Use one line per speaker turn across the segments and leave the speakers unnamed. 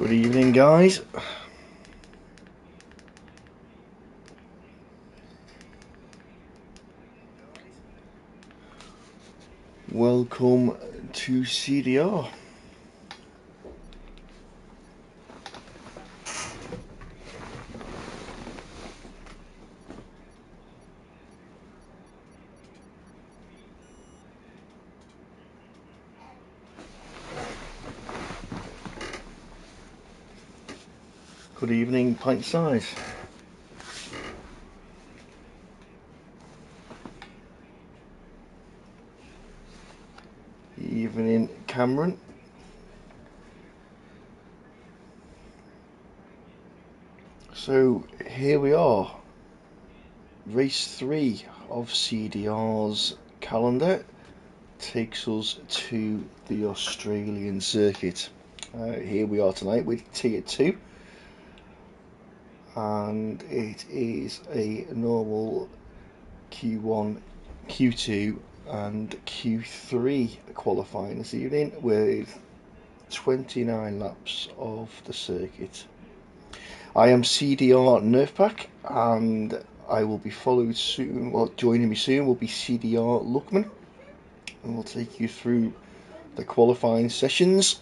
Good evening, guys. Welcome to CDR. Good evening, pint size. Evening, Cameron. So here we are, race 3 of CDR's calendar takes us to the Australian circuit. Here we are tonight with Tier 2, and it is a normal Q1, Q2 and Q3 qualifying this evening with 29 laps of the circuit. I am CDR Nerfpack, and I will be followed soon. Well, joining me soon will be CDR Luckman, and we'll take you through the qualifying sessions.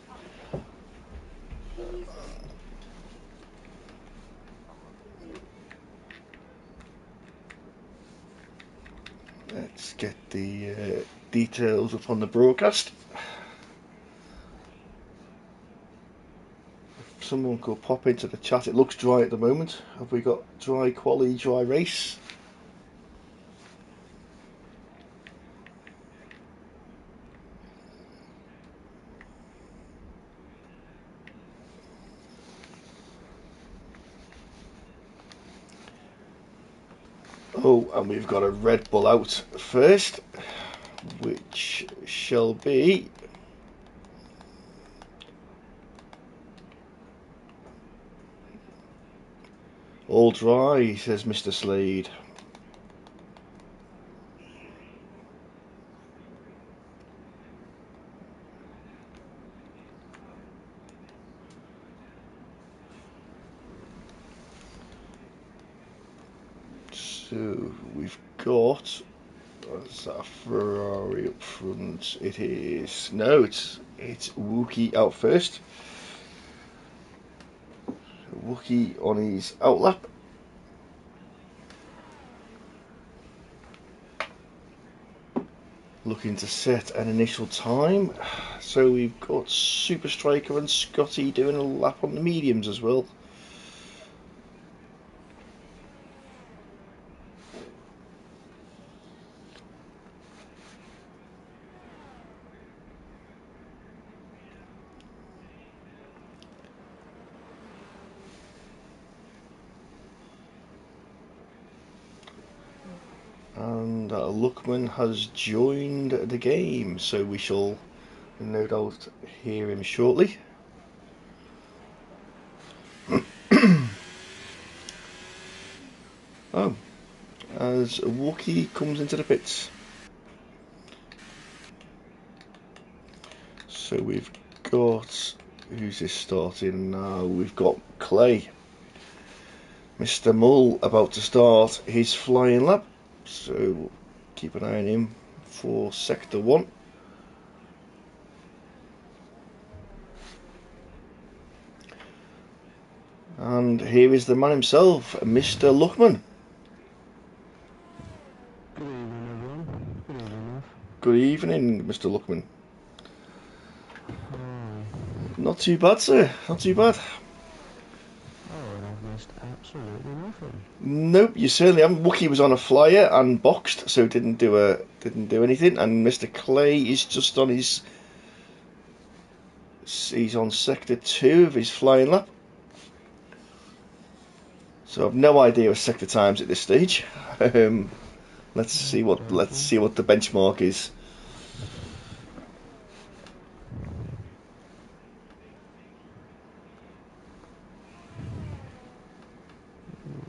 Let's get the details up on the broadcast. If someone could pop into the chat. It looks dry at the moment. Have we got dry quali, dry race? Oh, and we've got a Red Bull out first, which shall be all dry, says Mr. Slade. So we've got, is that a Ferrari up front? It is. No, it's Wookie out first. Wookie on his outlap. Looking to set an initial time. So we've got Super Striker and Scotty doing a lap on the mediums as well. And Luckman has joined the game, so we shall no doubt hear him shortly. Oh, as Wookie comes into the pits. So we've got, who's this starting now? We've got Clay. Mr. Mull about to start his flying lap, so keep an eye on him for Sector 1. And here is the man himself, Mr. Luckman.
Good evening, everyone. Good evening,
Good evening, Mr. Luckman.
Oh.
Not too bad, sir. Not too bad.
Oh, and I've missed absolutely nothing.
Nope, you certainly haven't. Wookie was on a flyer and boxed, so didn't do anything. And Mr. Clay is just on his. He's on Sector 2 of his flying lap. So I've no idea what sector times at this stage. Let's see what the benchmark is.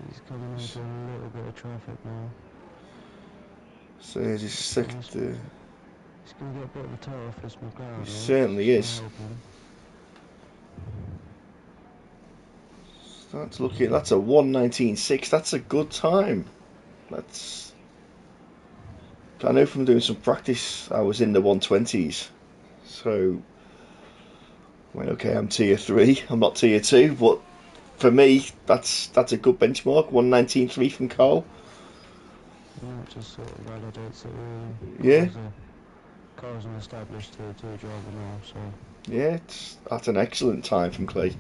He's coming into a little bit of traffic now.
So here's his sector.
He's going to get a bit of a toe off this McLaren.
He certainly is. That's looking. That's a 1:19.6. That's a good time. That's. I know from doing some practice, I was in the 120s. So, well, okay, I'm tier 3. I'm not tier 2, but for me, that's a good benchmark. 1:19.3 from Carl.
Yeah, it just sort of validates it really.
Yeah,
Carl's an established tier 2 driver now, so
yeah, that's an excellent time from Clay.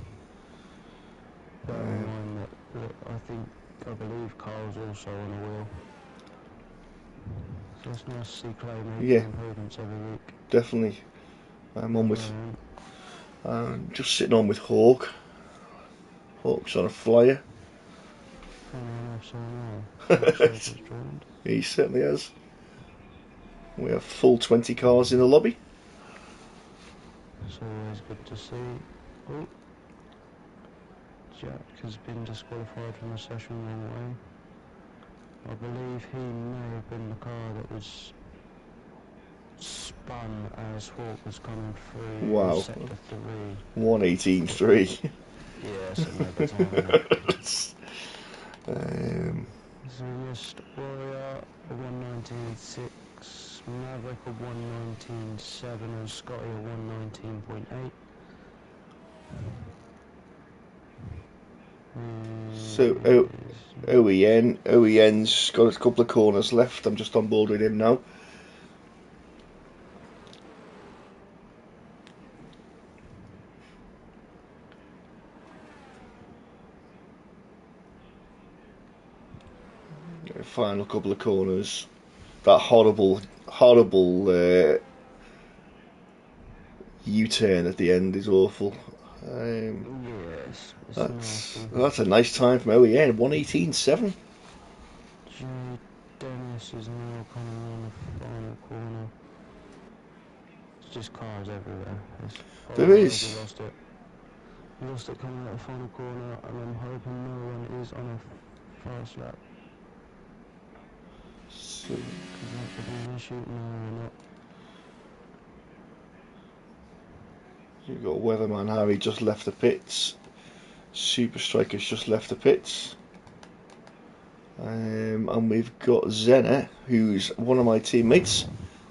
bear in mind that I believe Carl's also on a wheel. So it's nice to see Clay making
Yeah,
improvements every week.
definitely. I'm on with. Just sitting on with Hawk. Hawk's on a flyer.
Funny enough, so now Hawk's joined.
He certainly has. We have full 20 cars in the lobby.
It's always good to see. Oh, Jack has been disqualified from the session wrong way. I believe he may have been the car that was spun as Hawk was coming through
Wow.
sector 3.
1:18.3.
Yeah, so mega time in it. So missed Warrior a 1:19.6, Maverick a 1:19.7 and Scotty a 1:19.8.
So OEN's got a couple of corners left. I'm just on board with him now. Final couple of corners. That horrible U-turn at the end is awful.
Yes, it's nasty.
That's a nice time from OEN. 1:18.7.
Jay Dennis is now coming on the final corner. It's just cars everywhere.
There is.
He lost it. He lost it coming out the final corner, and I'm hoping no one is on a fast lap.
So,
Because that could be an issue. No, we're not.
you've got Weatherman Harry just left the pits. Super Striker's just left the pits. And we've got Zenna, who's one of my teammates,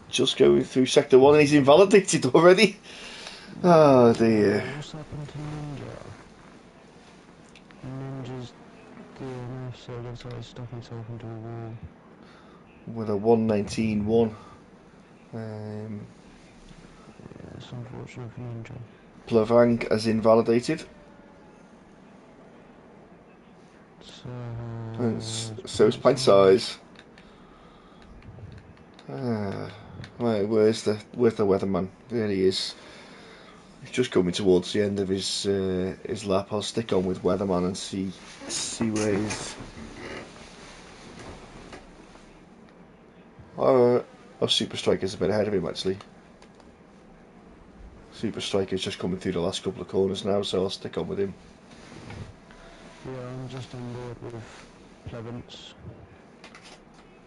just going through sector 1 and he's invalidated already. Oh dear.
What's happened to Ninja? Ninja's DNF, so it looks like he's stuck himself into a wall.
With a 1:19.1.
Yeah, it's unfortunate for Ninja.
Plavang has invalidated. So is Pint Size. Right, where's the Weatherman? There he is. He's just coming towards the end of his lap. I'll stick on with Weatherman and see where he is. Super Striker's a bit ahead of him actually. Super Striker's just coming through the last couple of corners now, so I'll stick on with him.
Yeah, I'm just on board with Plevance.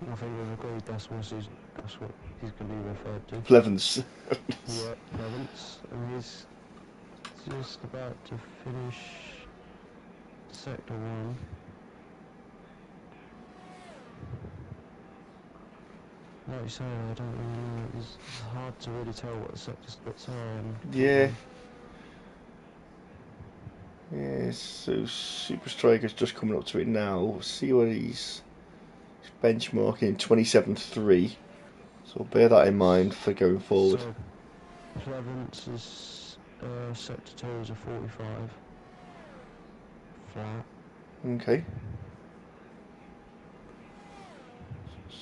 I think we've agreed that's what he's going to be referred to.
Plevance.
Yeah, Plevance. And he's just about to finish sector 1. Like you say, I don't really know. It's hard to really tell what the sector splits are.
Yeah. Yeah, so Super Striker's just coming up to it now. See what he's benchmarking 27.3. So bear that in mind for going forward.
So Plevance's sector 2 is a 45 flat.
Okay.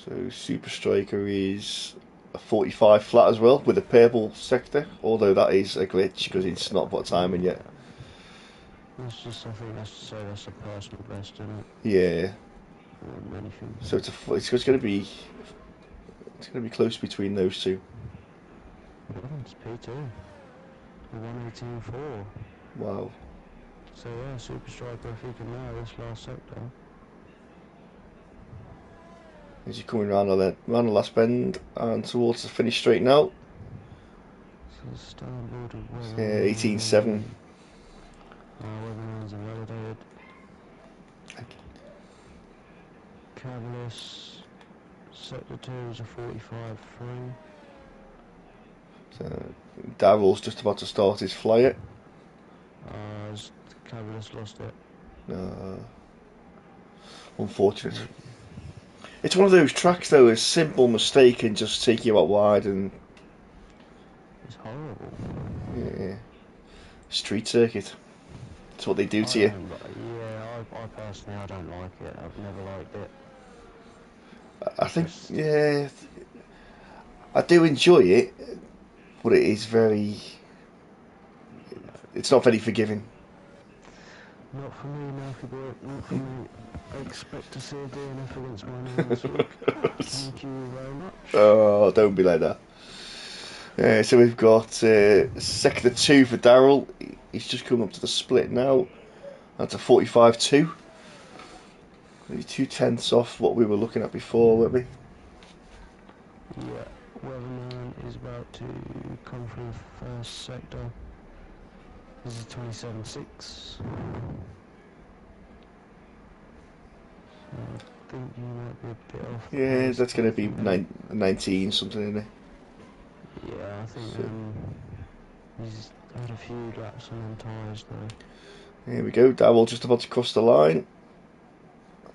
So Super Striker is a 45 flat as well with a purple sector, although that is a glitch because it's not put time in yet.
That's just, I think that's a personal best, isn't it?
Yeah.
Anything.
So it's going to be close between those two.
It's P2. 1:18.4.
Wow.
So yeah, Super Striker if he can nail this last sector.
Is he coming round the last bend and towards the finish straight now?
So stay on board with
Yeah, 18.7.
Weatherman's invalidated. Cavaliers, sector 2 is a 45-3.
So Daryl's just about to start his flyer.
Cavaliers lost it.
Unfortunate. It's one of those tracks though, a simple mistake can just take you out wide, and
It's horrible.
yeah, street circuit. That's what they do to you.
I personally, I don't like it. I've never liked it.
I think, yeah, I do enjoy it, but it is very. It's not very forgiving.
Not for me, Murphy boy. Not for me. I expect to see a DNF against my name this week. Thank you very much.
Oh, don't be like that. So we've got sector 2 for Daryl. He's just come up to the split now. That's a 45-2. Maybe 2/10 off what we were looking at before, weren't we?
Yeah, Weatherman is about to come through the first sector. This is 27.6. I think you might be a bit off.
Yeah, that's going to be 19 something, isn't it?
Yeah, I think he's had a few laps on them tyres though.
Here we go. Daryl just about to cross the line.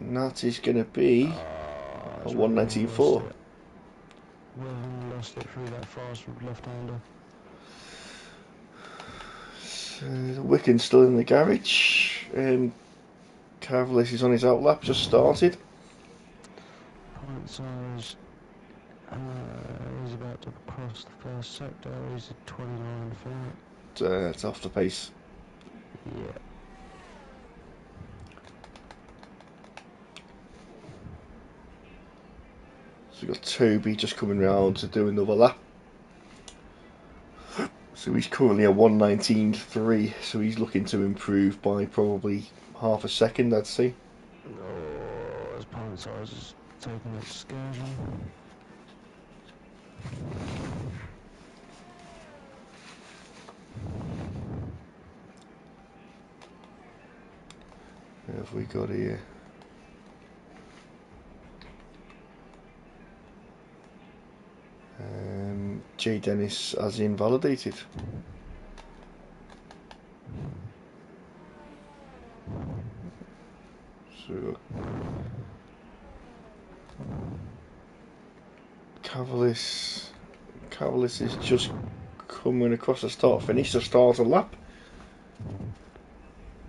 And that is going to be a 119.4.
Weatherman lost it through that fast left-hander.
So the Wiccan's still in the garage. Cavaliers is on his outlap, just started.
Point size he's about to cross the first sector. He's at 29 flat.
It's off the pace.
Yeah.
So we've got Toby just coming round to do another lap. So he's currently a 119.3, so he's looking to improve by probably half a second, I'd say.
Oh, his point size is taking an excursion.
What have we got here? J Dennis has invalidated. So Cavaliers is just coming across the start finish to start a lap.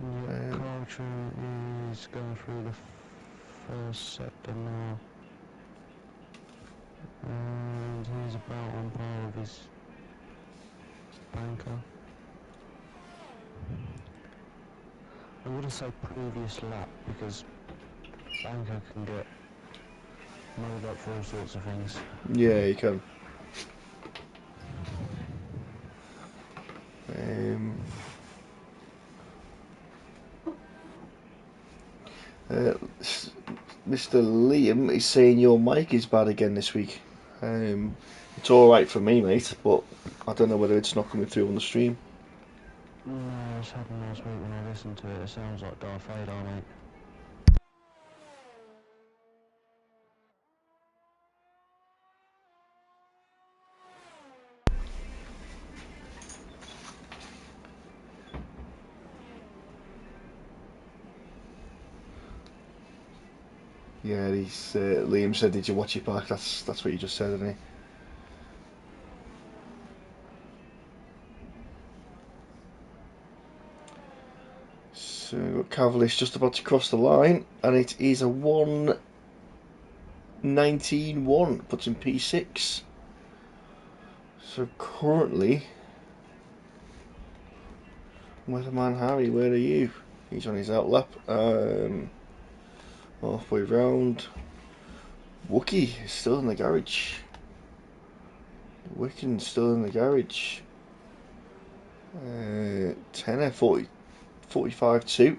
Yeah, Carlton is going through the first sector now. And he's about on par with his banker. I'm going to say previous lap because banker can get made up for all sorts of things.
Yeah, you can. Mr. Liam is saying your mic is bad again this week. It's alright for me, mate, but I don't know whether it's not coming through on the stream.
No, this happened last week when I listened to it. It sounds like Darth Vader, mate.
Yeah, Liam said, "Did you watch it back?" That's what you just said, didn't he? So Cavaliers just about to cross the line, and it is a 119.1, puts in P6. So currently, Weatherman Harry, where are you? He's on his outlap. Halfway round. Wookie is still in the garage. Wiccan's still in the garage. Tenor 45-2.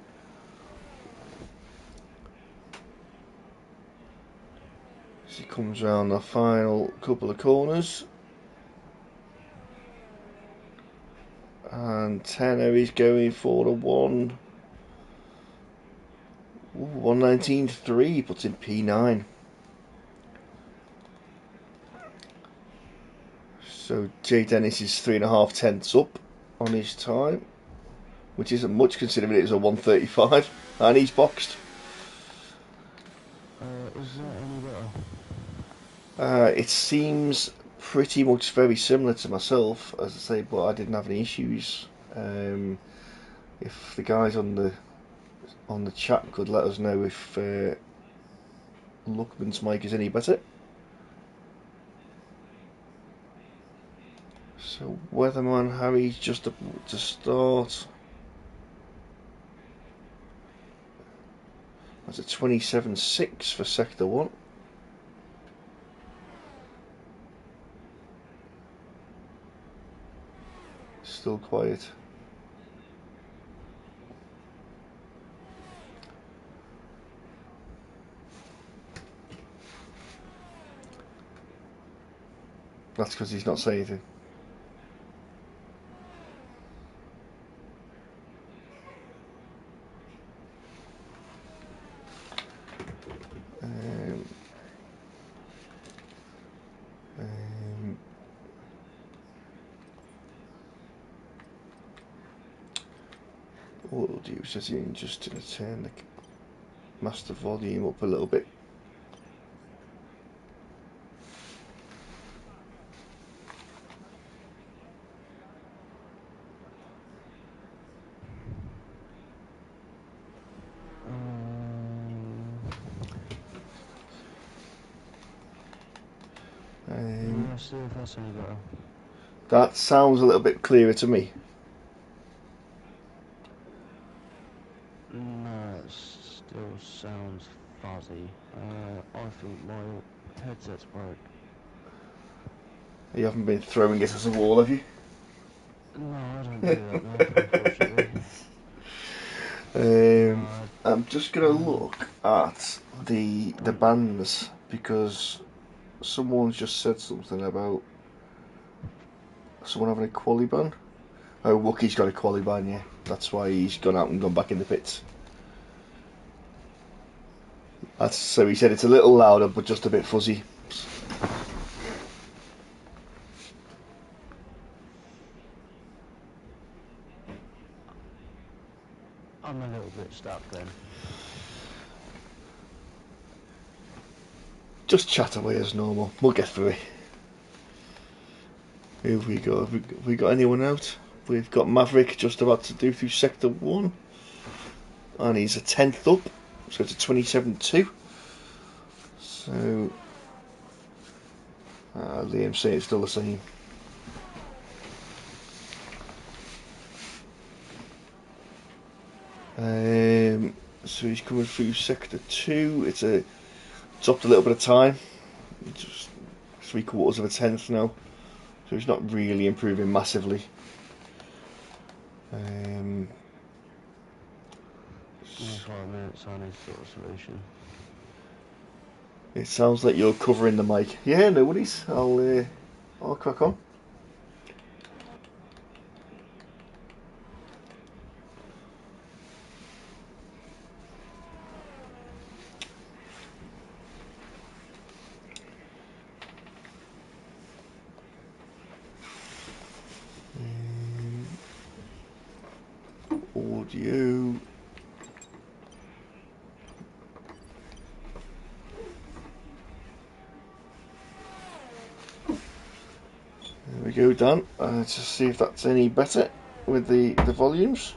As he comes round the final couple of corners. And Tenor is going for the 1 Ooh, 119.3 puts in P9. So Jay Dennis is 3.5 tenths up on his time, which isn't much considering it is a 135, and he's boxed.
Is that any better?
It seems pretty much very similar to myself, as I say, but I didn't have any issues. If the guys on the chat could let us know if Luckman's mic is any better. So Weatherman Harry's just about to start. That's a 27.6 for Sector 1. Still quiet. That's because he's not saying anything. Um, um, what we'll do is just turn the master volume up a little bit.
Let's see if that's any better.
That sounds a little bit clearer to me.
No, it still sounds fuzzy. I think my headset's broke.
You haven't been throwing it at the wall, have you?
No, I don't do that now, unfortunately.
I'm just gonna look at the bands because someone's just said something about someone having a quali ban. Oh, Wookie's got a quali ban, yeah. That's why he's gone out and gone back in the pits. So he said it's a little louder, but just a bit fuzzy.
I'm a little bit stuck then.
Just chat away as normal. We'll get through it. Who have we got? Have we got anyone out? We've got Maverick just about to do through Sector 1. And he's a 10th up. So it's a 27.2. So Liam saying it's still the same. So he's coming through Sector 2. It's dropped a little bit of time. Just 3/4 of a tenth now. So he's not really improving massively.
In 5 minutes I need sort of solution.
It sounds like you're covering the mic. Yeah, no worries. I'll crack on. Audio. There we go, Dan. Let's just see if that's any better with the volumes.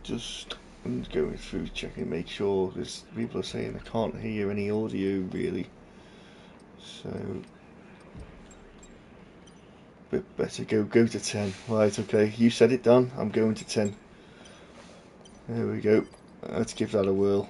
Just going through checking, make sure, because people are saying they can't hear any audio really. So bit better. Go to 10. Right, okay. You said it, Dan. I'm going to 10. There we go. Let's give that a whirl.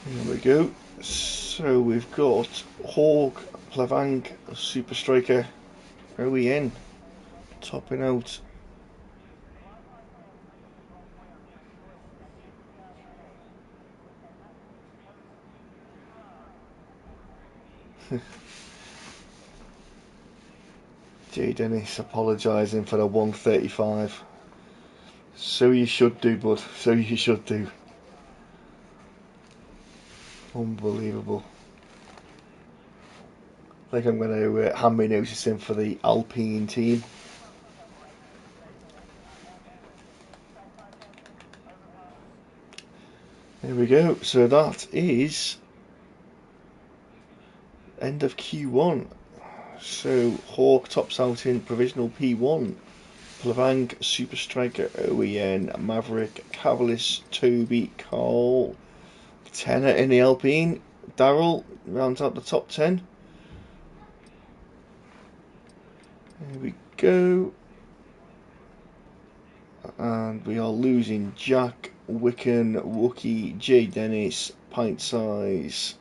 There we go. So we've got Hawk, Plavang, Super Striker, OEN, topping out. J Dennis apologising for the 135. So you should do, bud. So you should do. Unbelievable. I think I'm going to hand me notice in for the Alpine team. There we go. So that is end of Q1. So Hawk tops out in provisional P1. Plavang, Super Striker, OEN, Maverick, Cavalis, Toby, Carl, Tenor in the Alpine. Darrell rounds out the top 10. There we go. And we are losing Jack, Wicken, Wookie, J Dennis, Pint Size.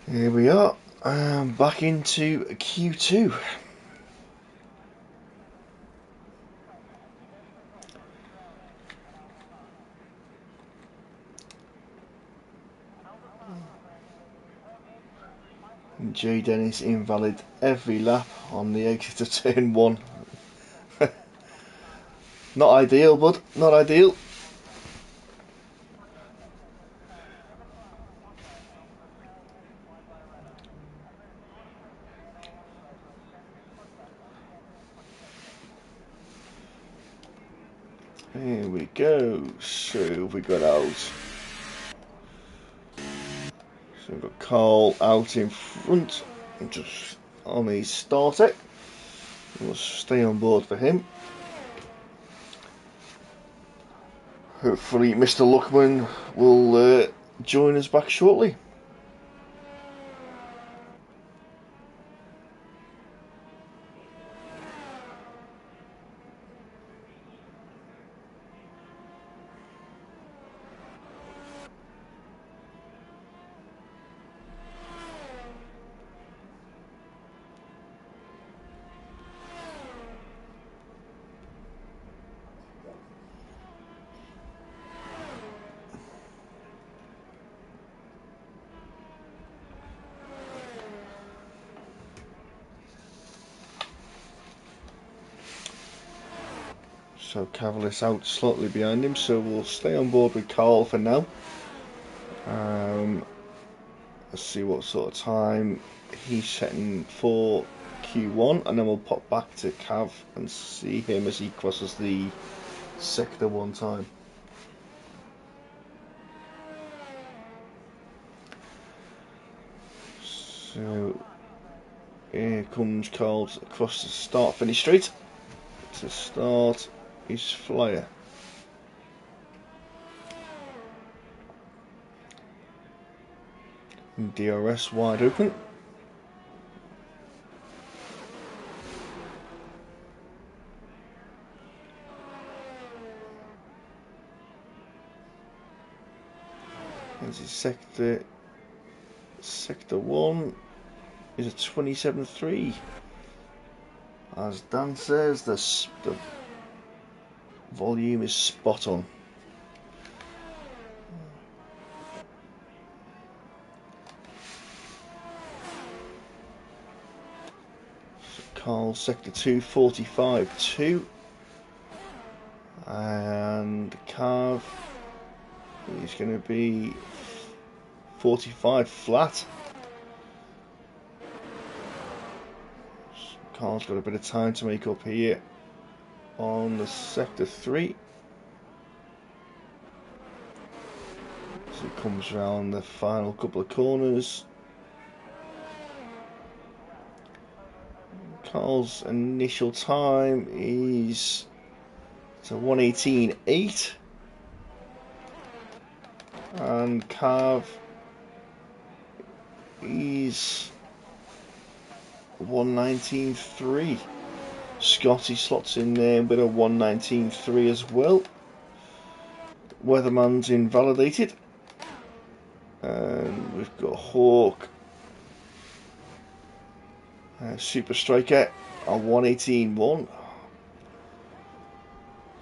Here we are, back into Q2. J Dennis invalid every lap on the exit of turn 1. Not ideal, bud, not ideal. Here we go. So we got out. So we've got Carl out in front, just on his starter. We'll stay on board for him. Hopefully Mr. Luckman will join us back shortly. So Cavalis out slightly behind him, so we'll stay on board with Carl for now. Let's see what sort of time he's setting for Q1, and then we'll pop back to Cav and see him as he crosses the sector 1 time. So here comes Carl across the start-finish straight to start his flyer. DRS wide open. As his sector 1 is a 27.3. As Dan says, the volume is spot on. So Carl sector 2 45.2, and Cav He's going to be 45 flat. Carl's got a bit of time to make up here on the sector 3. So he comes around the final couple of corners. Carl's initial time is to 1:18.8, and Cav is 1:19.3. Scotty slots in there with a 1:19.3 as well. Weatherman's invalidated, and we've got Hawk, Super Striker, a 1:18.1.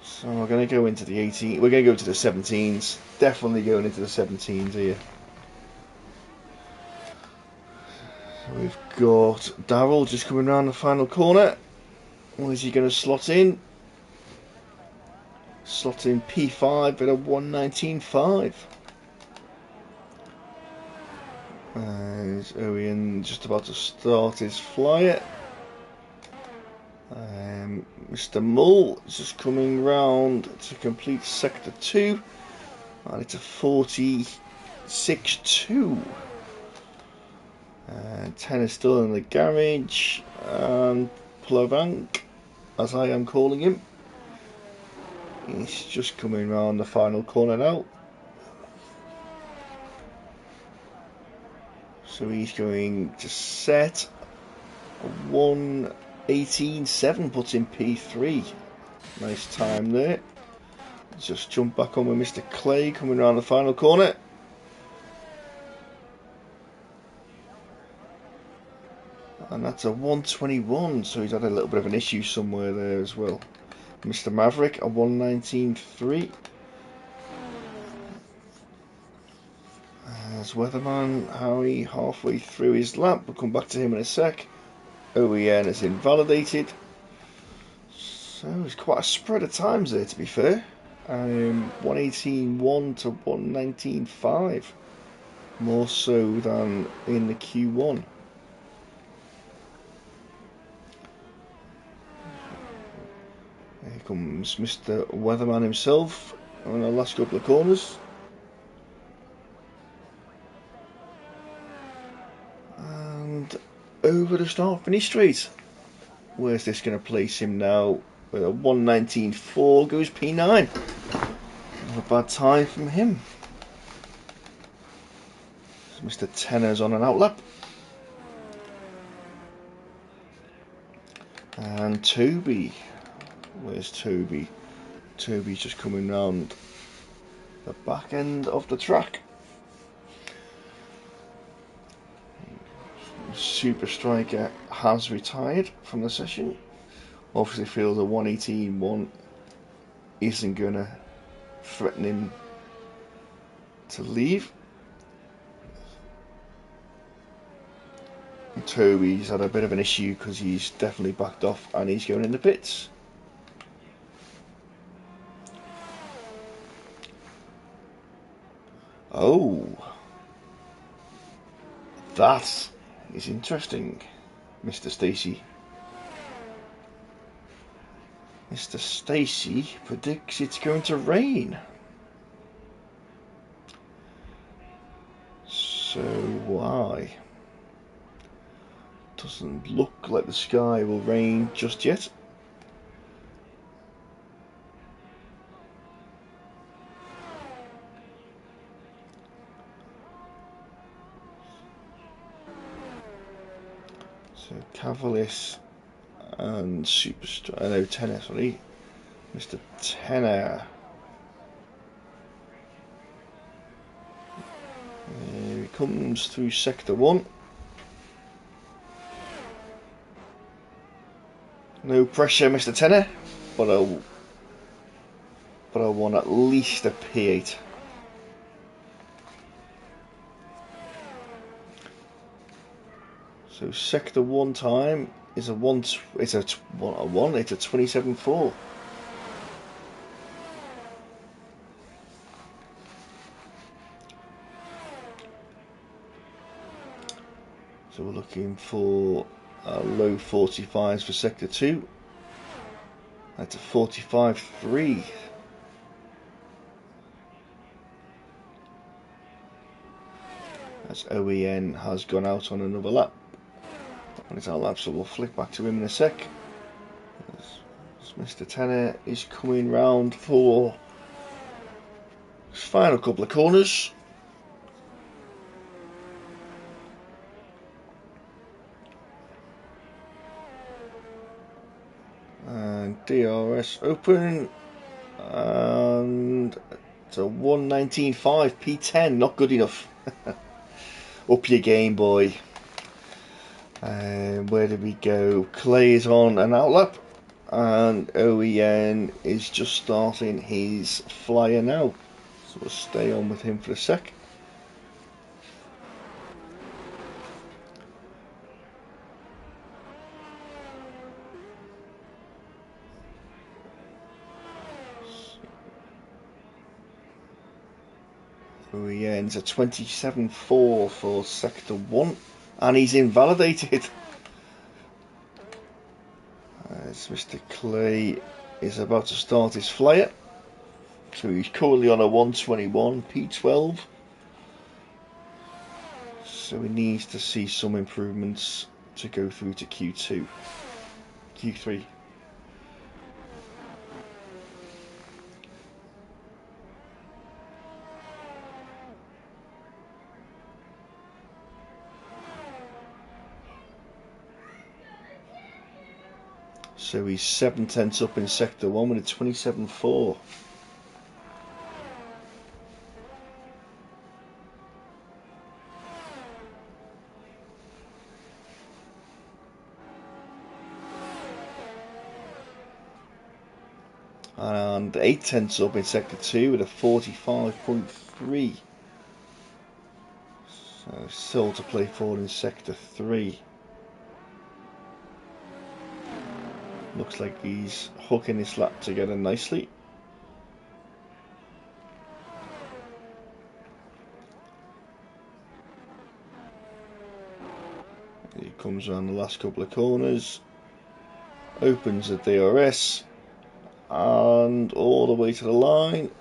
So we're going to go into the 18. We're going to go to the 17s. Definitely going into the 17s here. So we've got Darryl just coming around the final corner. What is he going to slot in? Slot in P5 at a 1:19.5. Is Owen just about to start his flyer? Mr. Mull is just coming round to complete sector 2, and it's a 46.2. 10 is still in the garage, and Plavank, as I am calling him, he's just coming round the final corner now. So he's going to set a 1:18.7, puts in P3. Nice time there. Just jump back on with Mr. Clay coming around the final corner. And that's a 1:21, so he's had a little bit of an issue somewhere there as well. Mr. Maverick, a 1:19.3. As Weatherman Harry halfway through his lap, we'll come back to him in a sec. OEN is invalidated. So it's quite a spread of times there, to be fair. 1:18.1 to 1:19.5. More so than in the Q1. Here comes Mr. Weatherman himself on the last couple of corners. And over the start finish straight. Where's this going to place him now? With a 1:19.4 goes P9. Not a bad time from him. So Mr. Tenner's on an outlap. And Toby. Where's Toby? Toby's just coming round the back end of the track. Super Striker has retired from the session. Obviously feels a 1:18.1 isn't going to threaten him to leave. And Toby's had a bit of an issue because he's definitely backed off and he's going in the pits. Oh, that is interesting, Mr. Stacey. Mr. Stacey predicts it's going to rain. So why? Doesn't look like the sky will rain just yet. So Cavaliers and Tenner, sorry. Mr. Tenner. Here he comes through sector 1. No pressure, Mr. Tenner, but I want at least a P8. So sector 1 time is a 1. It's a 27.4. So we're looking for low 45s for sector 2. That's a 45.3. As OEN has gone out on another lap. And it's our lap, so we'll flick back to him in a sec. As Mr. Tenner is coming round for his final couple of corners. And DRS open. And it's a 119.5 P10, not good enough. Up your game, boy. Where did we go? Clay is on an outlap, and OEN is just starting his flyer now. So we'll stay on with him for a sec. OEN's a 27.4 for sector 1, and he's invalidated. As Mr. Clay is about to start his flyer. So he's currently on a 121 P12. So he needs to see some improvements to go through to Q2. Q3. So he's 7/10 up in sector 1 with a 27.4. And 8/10 up in sector 2 with a 45.3. So still to play for in sector 3. Looks like he's hooking his lap together nicely. He comes around the last couple of corners, opens the DRS, and all the way to the line.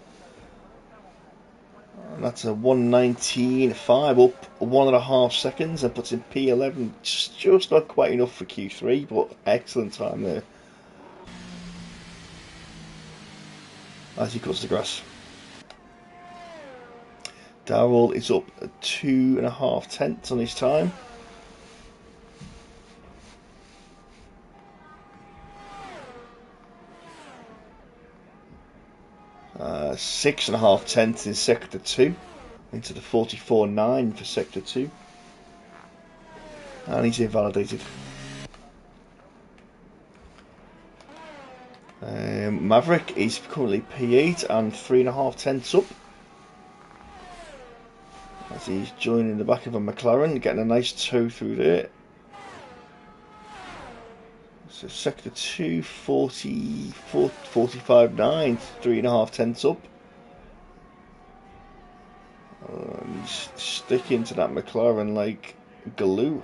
And that's a 119.5, up 1.5 seconds, and puts in P11. Just not quite enough for Q3, but excellent time there. As he cuts the grass. Darrell is up 2.5 tenths on his time. Uh, 6.5 tenths in sector 2 into the 44.9 for sector 2, and he's invalidated. Maverick is currently P8 and 3.5 tenths up as he's joining the back of a McLaren, getting a nice tow through there. So sector 2, 45.9, 3.5 tenths up. He's sticking to that McLaren like glue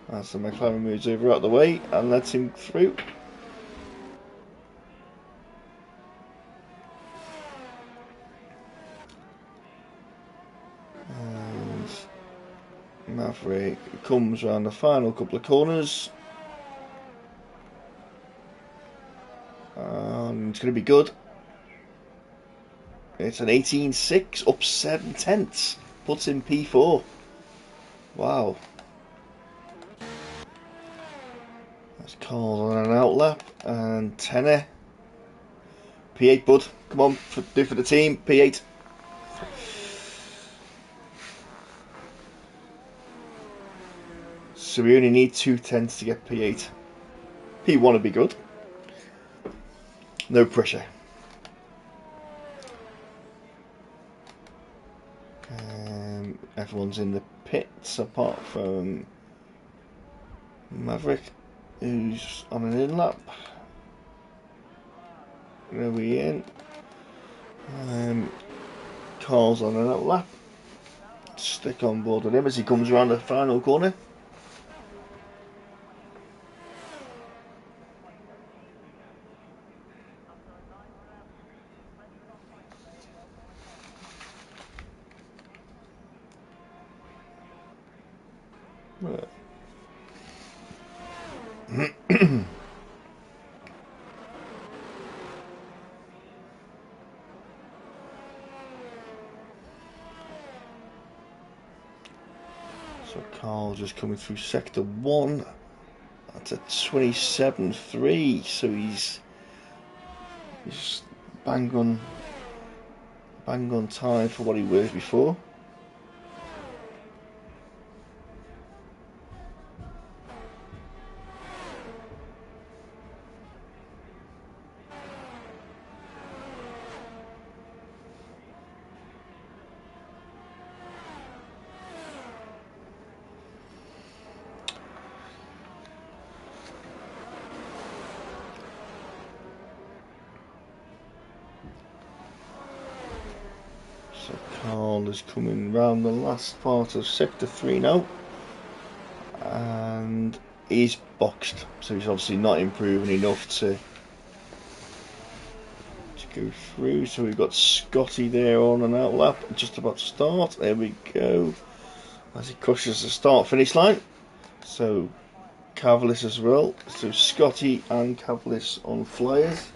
as the McLaren moves over out the way and lets him through. And Maverick comes around the final couple of corners. It's going to be good. It's an 18.6, up 7 tenths. Puts in P4. Wow. That's Carl on an outlap. And Tenner. P8, bud. Come on, do for the team. P8. So we only need 2 tenths to get P8. P1 would be good. No pressure. Everyone's in the pits apart from Maverick, who's on an in lap. There we in. Carl's on an out lap. Stick on board with him as he comes around the final corner. Right. So Carl just coming through sector 1. That's a 27.3. So he's bang on time for what he was before. So Carl is coming round the last part of sector 3 now, and he's boxed, so he's obviously not improving enough to go through. So we've got Scotty there on an out lap, just about to start. There we go, as he crosses the start finish line. So Cavalis as well, so Scotty and Cavalis on flyers.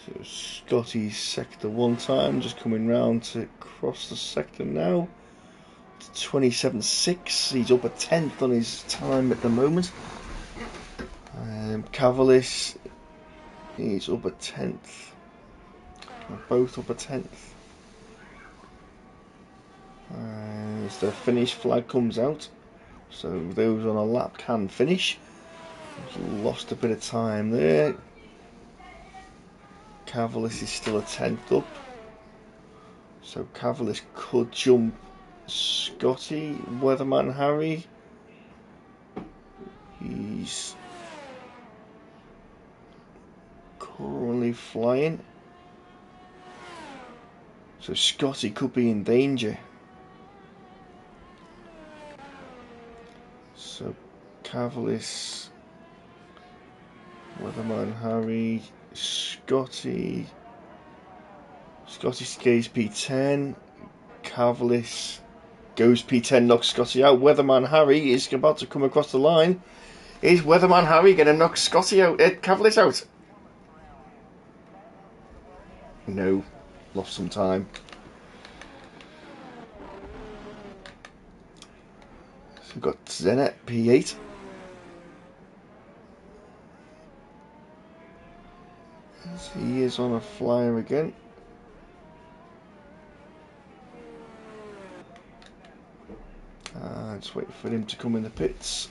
So Scotty's sector 1 time, just coming round to cross the sector now. 27.6, he's up a tenth on his time at the moment. Cavalis, he's up a tenth. Both up a tenth. As the finish flag comes out, so those on a lap can finish. He's lost a bit of time there. Cavalis is still a tenth up, so Cavalis could jump Scotty. Weatherman Harry, he's currently flying, so Scotty could be in danger. So Cavalis, Weatherman Harry, Scotty stays P10, Cavalis goes P10, knocks Scotty out. Weatherman Harry is about to come across the line. Is Weatherman Harry going to knock Scotty out? Cavalis out? No, lost some time. So we've got Zenet P8. He is on a flyer again. Just wait for him to come in the pits,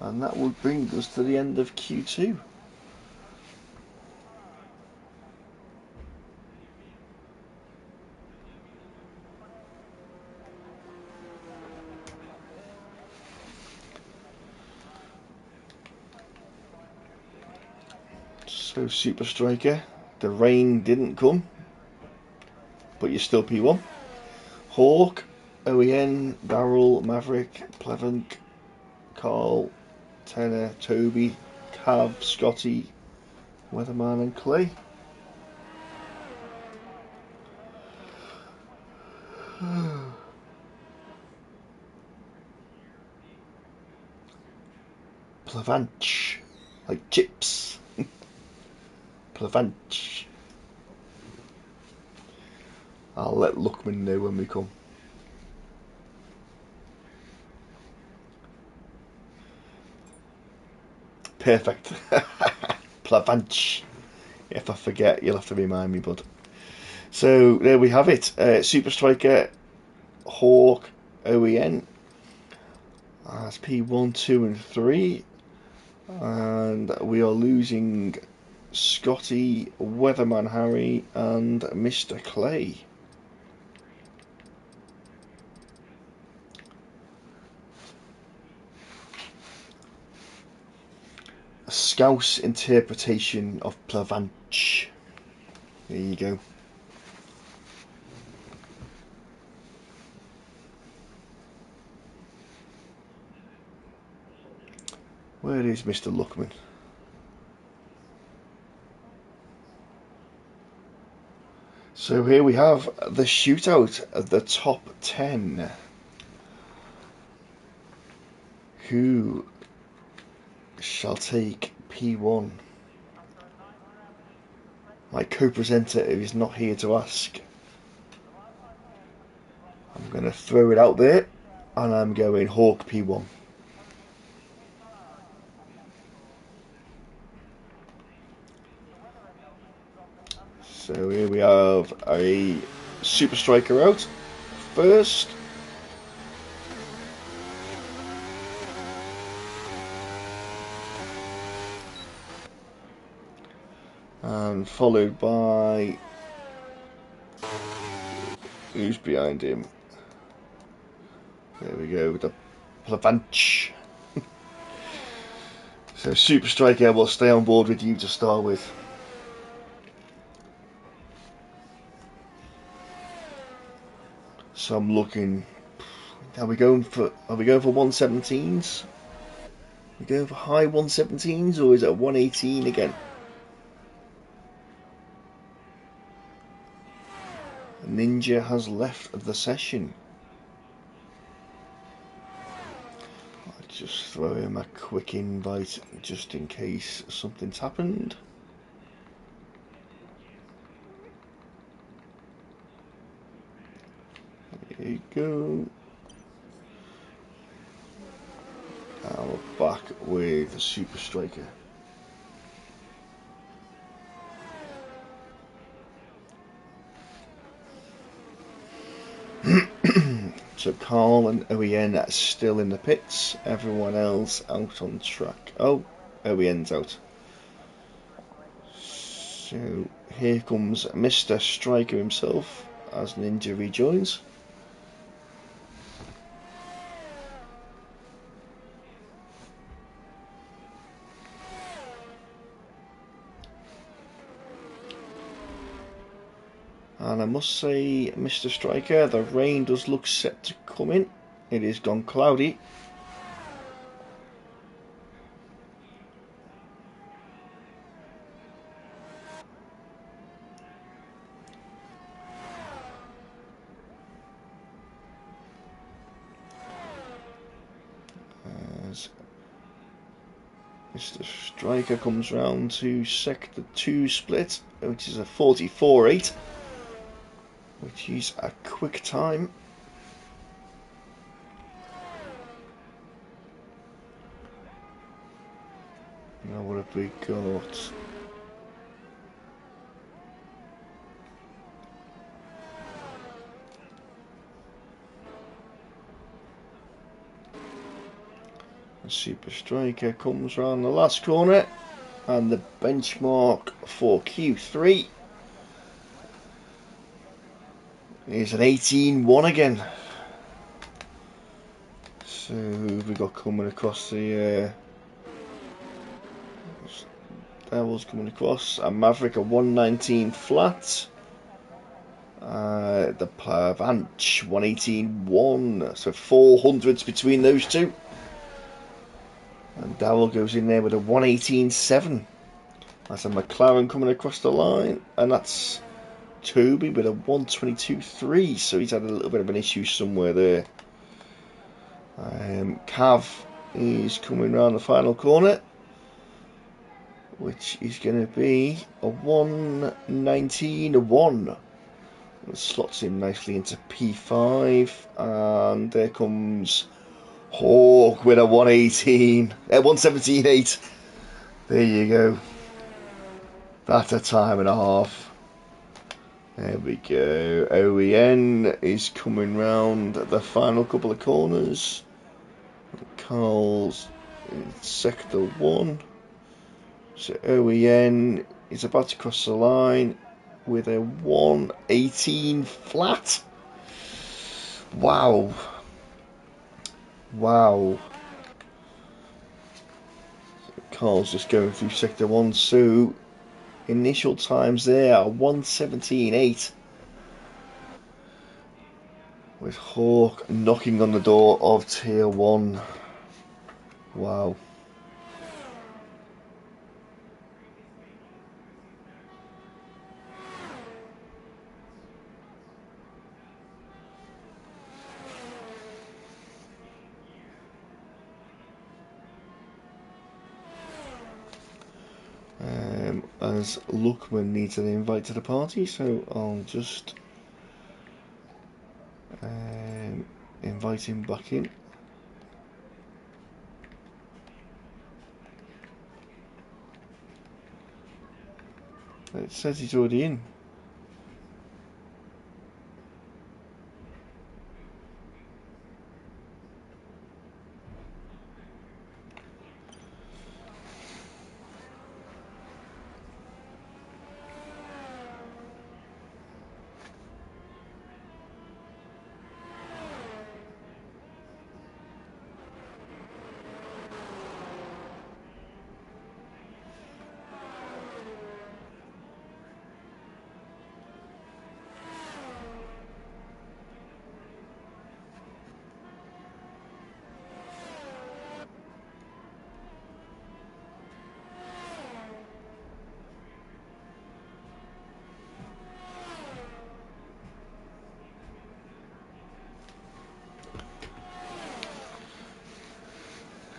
and that will bring us to the end of Q2. So Super Striker, the rain didn't come, but you're still P1. Hawk, OEN, Darrell, Maverick, Plevenk, Carl, Tenor, Toby, Cav, Scotty, Weatherman and Clay. Plevanch, like chips. Plevanch. I'll let Luckman know when we come. Perfect. Plevanch. If I forget, you'll have to remind me, bud. So there we have it. Super Striker, Hawk, OEN. That's P1, 2 and 3. And we are losing Scotty, Weatherman Harry and Mr. Clay. A Scouse interpretation of Plevanch. There you go. Where is Mr. Luckman? So here we have the shootout of the top 10. Who shall take P1? My co-presenter is not here to ask. I'm going to throw it out there, and I'm going Hawk P1. So here we have a Super Striker out first. And followed by... who's behind him? There we go, with the Plavanch. So Super Striker will stay on board with you to start with. So I'm looking. Are we going for 117s? Are we going for high 117s, or is it 118 again? Ninja has left the session. I'll just throw him a quick invite just in case something's happened. There you go. Now we're back with the Super Striker. So Carl and OEN are still in the pits. Everyone else out on track. Oh, OEN's out. So here comes Mr. Striker himself as Ninja rejoins. And I must say, Mr. Striker, the rain does look set to come in. It is gone cloudy. As Mr. Striker comes round to Sector 2 split, which is a 44.8, which is a quick time. Now what have we got? The Super Striker comes round the last corner, and the benchmark for Q3 is an 18-1 again. So we got coming across the Devils coming across a Maverick, a 119 flat. The Plavanch 118-1, so 400s between those two. And Dowell goes in there with a 118-7. That's a McLaren coming across the line, and that's Toby with a 122-3. So he's had a little bit of an issue somewhere there. Cav is coming round the final corner, which is going to be a 119-1. It slots in nicely into P5, and there comes Hawk with a 117.8. There you go. That's a time and a half. There we go. OEN is coming round the final couple of corners. Carl's in Sector 1. So OEN is about to cross the line with a 118 flat. Wow. Wow. Carl's just going through Sector 1, so initial times there are 117.8. With Hawk knocking on the door of Tier 1. Wow. as Luckman needs an invite to the party, so I'll just invite him back in. It says he's already in.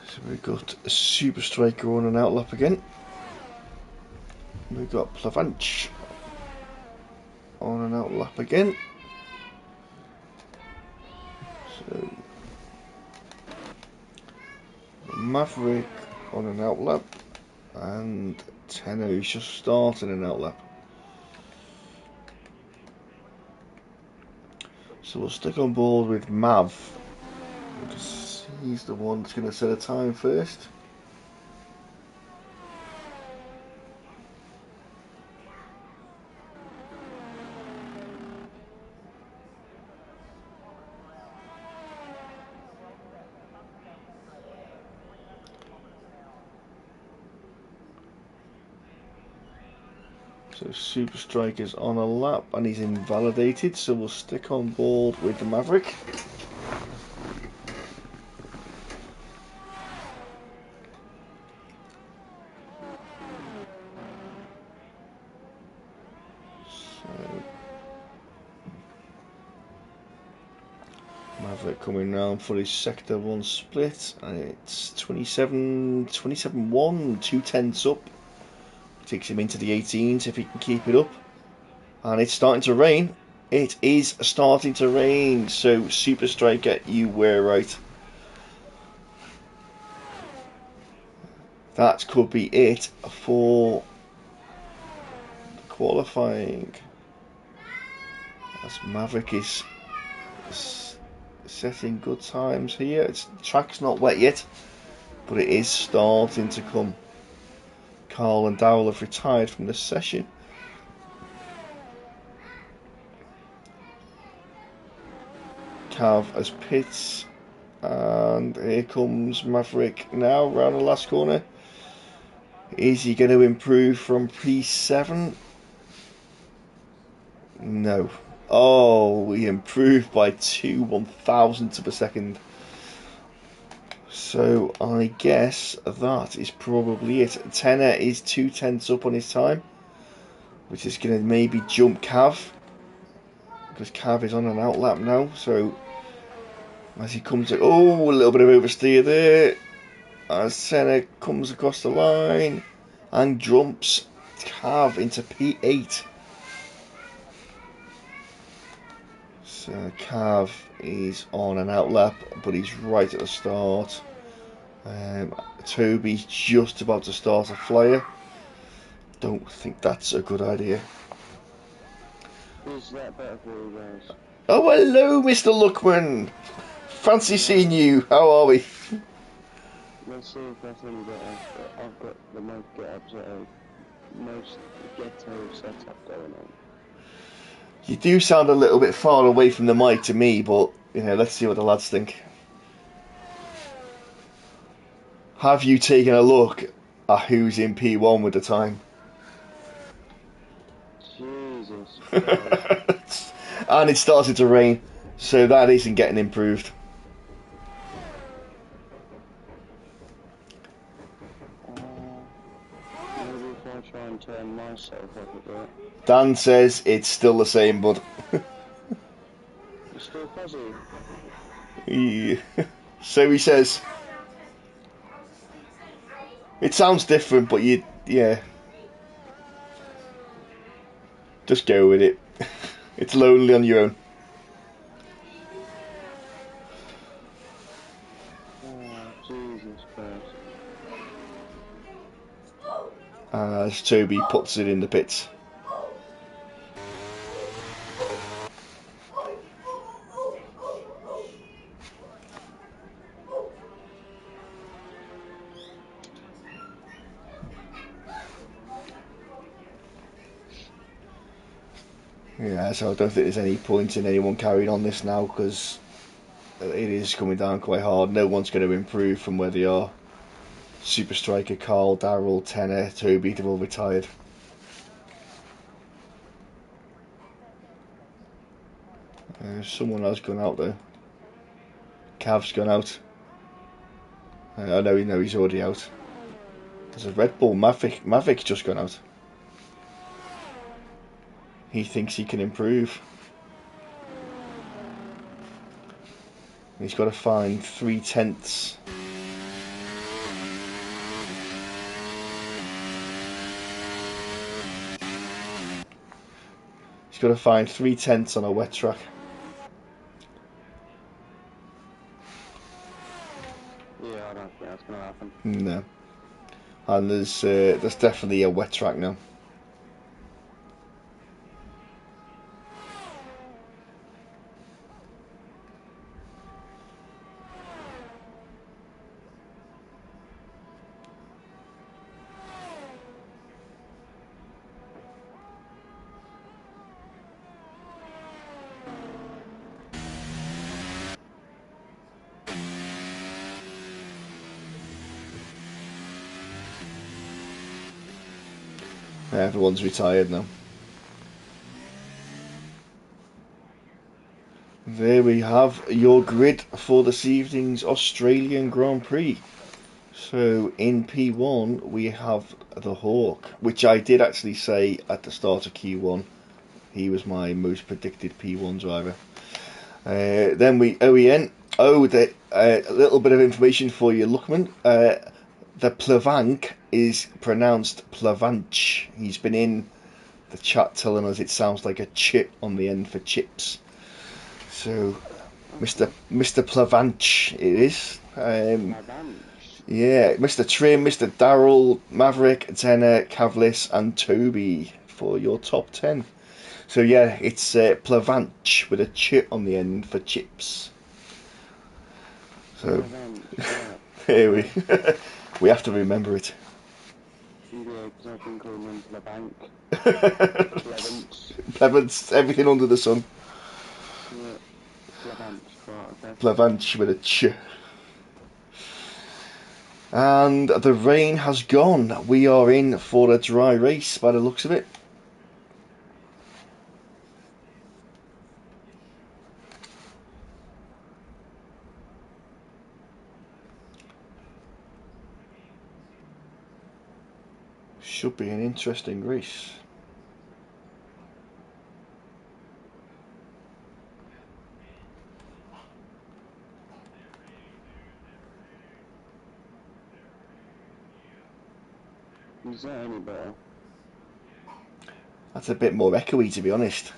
So we've got a Super Striker on an outlap again. We've got Plavanch on an outlap again. So Maverick on an outlap, and Tenno's just starting an outlap. So we'll stick on board with Mav, because he's the one that's going to set a time first. So Super Striker's on a lap and he's invalidated, so we'll stick on board with the Maverick. So Maverick coming round for his Sector 1 split, and it's 27-1, 2/10 up. Takes him into the 18s if he can keep it up. And it's starting to rain. It is starting to rain. So Super Striker, you were right. That could be it for the qualifying. As Maverick is setting good times here. The track's not wet yet, but it is starting to come. Carl and Dowell have retired from this session. Cav as pits, and here comes Maverick now round the last corner. Is he going to improve from P7? No. Oh, he improved by 2/1000 of a second. So I guess that is probably it. Tenor is 2/10 up on his time, which is going to maybe jump Cav, because Cav is on an outlap now. So as he comes to, oh, a little bit of oversteer there. As Senna comes across the line and jumps Cav into P8. So Cav is on an outlap, but he's right at the start. Toby's just about to start a flyer. Don't think that's a good idea.
Is that better for you guys?
Oh, hello, Mr. Luckman. Fancy seeing you. How are we?
Let's see if that's any better. I've got the most most ghetto setup going on.
You do sound a little bit far away from the mic to me, but you know, let's see what the lads think. Have you taken a look at who's in P1 with the time?
Jesus.
And it started to rain, so that isn't getting improved.
Maybe if I try and turn myself up a bit.
Dan says it's still the same, bud.
It's still fuzzy.
Yeah. So he says. It sounds different, but yeah. Just go with it. It's lonely on your own.
Oh, Jesus Christ.
As Toby puts it in the pits. Yeah, so I don't think there's any point in anyone carrying on this now, because it is coming down quite hard. No one's going to improve from where they are. Super Striker, Carl, Darrell, Tenner, Toby, they've all retired. Someone has gone out though. Cav's gone out. I know he's already out. There's a Red Bull Maverick. Maverick's just gone out. He thinks he can improve. He's got to find 3/10. He's got to find 3/10 on a wet track.
Yeah, I don't think that's going to happen.
No. And there's definitely a wet track now. Everyone's retired now. There we have your grid for this evening's Australian Grand Prix. So in P1 we have the Hawk, which I did actually say at the start of Q1. He was my most predicted P1 driver. Then we OEN. A little bit of information for you, Luckman. The Plavank is pronounced Plavanch. He's been in the chat telling us it sounds like a chip on the end for chips. So, Mr. Plavanch it is. Yeah, Mr. Trim, Mr. Darrell, Maverick, Tenner, Cavlis, and Toby for your top 10. So yeah, it's Plavanch with a chip on the end for chips. So here we have to remember it.
Yeah, because I've been calling him Plavank.
Plevance, everything under the sun.
Yeah, Plavanch, right, okay.
Plavanch with a ch. And the rain has gone. We are in for a dry race by the looks of it. Should be an interesting race.
Is that any better?
That's a bit more echoey, to be honest.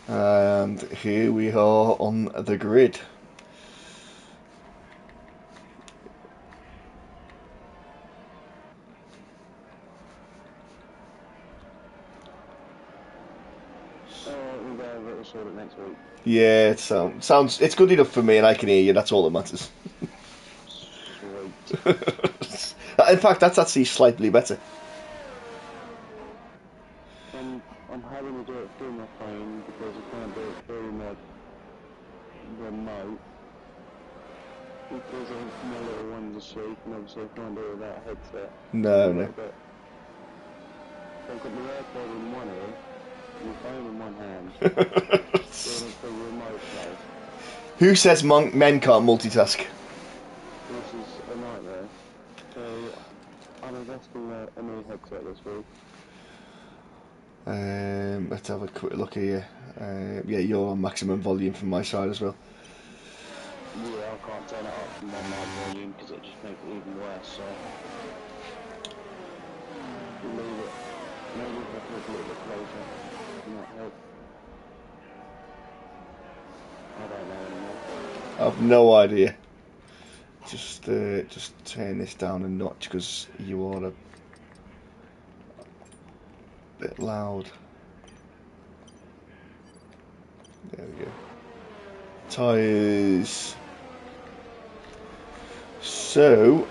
And here we are on the grid.
We'll sort it next week.
Yeah, it sounds. It's good enough for me, and I can hear you. That's all that matters.
Sweet.
In fact, that's actually slightly better.
I'm having to do it through my phone because I can't do it through my remote because my little one's asleep and obviously I can't do it without a headset.
No.
I've got my AirPod in one ear, my phone in one hand, doing it through remote play.
Who says men can't multitask?
This is a nightmare. So I'm investing a new headset this week.
Let's have a quick look here. Yeah, you're on maximum volume from my side as well.
Yeah, can't turn it up from one loud volume because it just makes it even worse, so we'll leave it. Maybe if I talk a little bit closer, it might help. I don't know anymore.
I've no idea. Just turn this down a notch because you are a bit loud. There we go. Tyres. So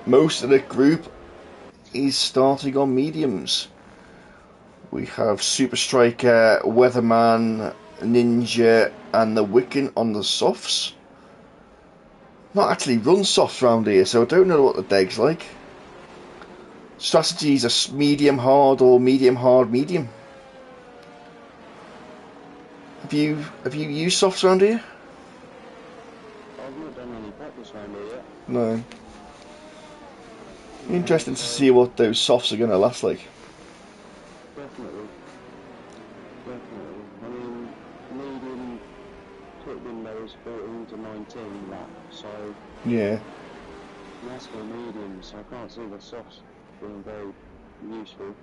most of the group is starting on mediums. We have Super Striker, Weatherman, Ninja, and the Wiccan on the softs. Not actually run softs around here, so I don't know what the deg's like. Strategies are medium hard or medium hard medium. Have you used softs around here?
I've not done any practice around here yet.
No. Interesting to see what those softs are going to last like.
Definitely. I mean, medium tip window is 14 to 19 lap, so
Yeah.
that's for medium, so I can't see the softs being very useful.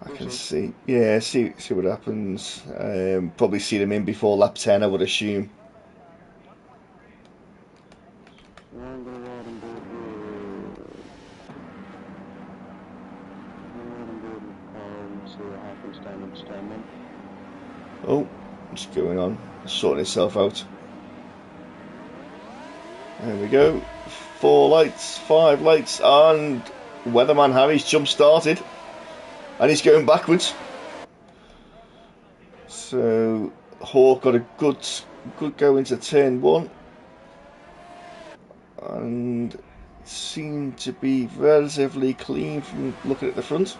I can see. Yeah, see what happens. Probably see them in before lap 10, I would assume.
So I'm going to ride on board with... I'm going to ride on board with Carl and see what happens down in turn 1.
Oh, what's going on? Sorting itself out. There we go. 4 lights, 5 lights, and Weatherman Harry's jump started. And he's going backwards. So Hawk got a good go into turn 1. And seemed to be relatively clean from looking at the front.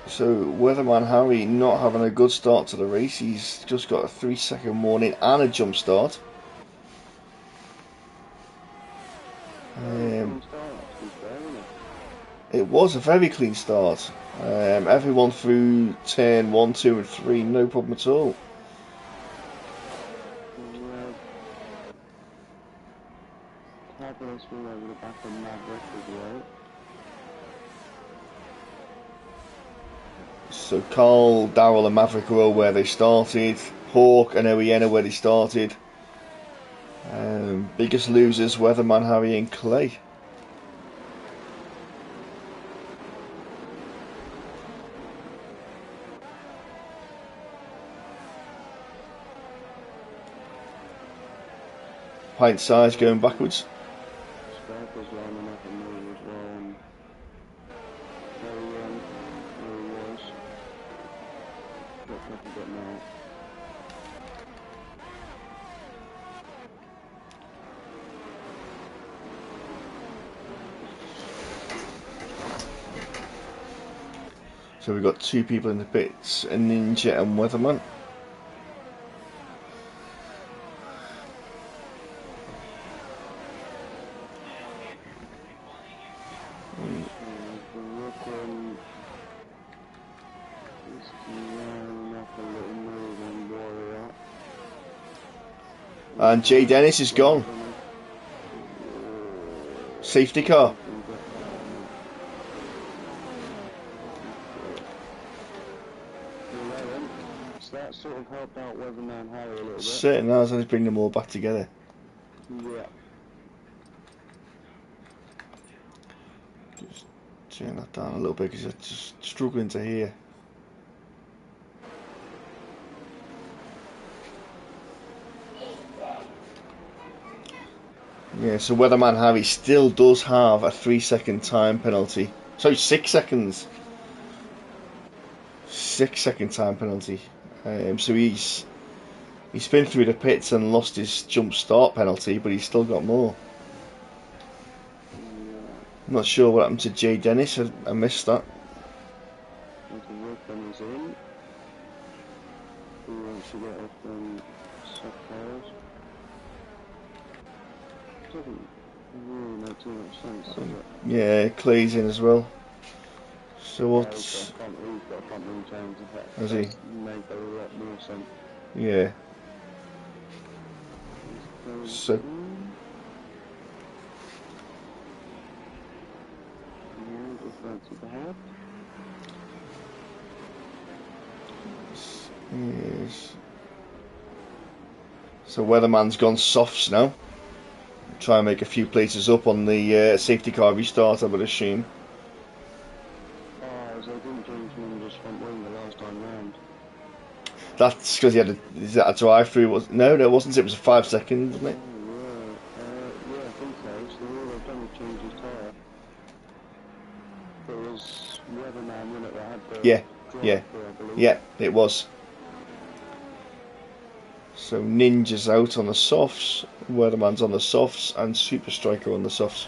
So Weatherman Harry not having a good start to the race. He's just got a 3-second warning and a jump start. It was a very clean start. Everyone through turn 1, 2 and 3, no problem at all.
Fabulous wheel over the back of Maverick as well.
So Carl, Darrell and Maverick are all where they started. Hawk and Oiena where they started. Biggest losers, Weatherman Harry and Clay. Pint size going backwards.
Sparkle's lining up and move as well. And there he was. Dropped up a bit now.
So we've got 2 people in the pits, a Ninja and Weatherman. And Jay Dennis is gone. Safety car.
So that sort of helped out Weatherman Harry a little bit.
Certainly has, let's bring them all back together.
Yeah.
Just turn that down a little bit because it's just struggling to hear. Yeah, so Weatherman Harry still does have a 3-second time penalty. Sorry, 6 seconds. 6-second time penalty. So he's been through the pits and lost his jump start penalty, but he's still got more. I'm not sure what happened to Jay Dennis. I missed that.
Wiccan is in. Who wants to get off them soft tires? doesn't really make too much sense, does it?
Yeah, Clay's in as well. So what's...
He's got a front wing change, in fact.
Has
That
he?
make a lot more sense.
Yeah.
He's going
So...
in. Yeah, just fancy the head.
Yes. So Weatherman's gone softs now. Try and make a few places up on the safety car restart, I would assume.
Oh, so they didn't change Ninja's front wing the last time round.
That's because he had is that a drive-through? No, it wasn't. It was a 5 second, wasn't it?
Oh, yeah, I think so. So all they've done is change his tyre. But it was Weatherman, wasn't it, that had the
Yeah, yeah,
drive-through, I believe.
yeah. It was. So Ninja's out on the softs, Weatherman's on the softs, and Super Striker on the softs.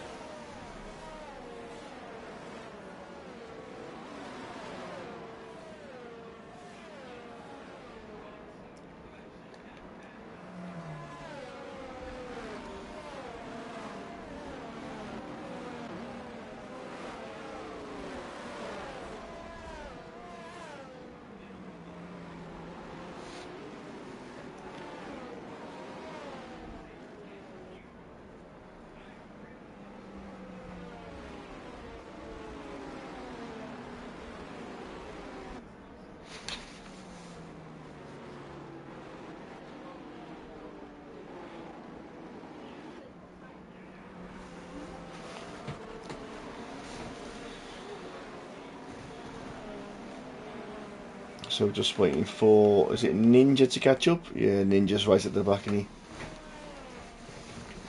So just waiting for, is it Ninja to catch up? Yeah, Ninja's right at the back, and he.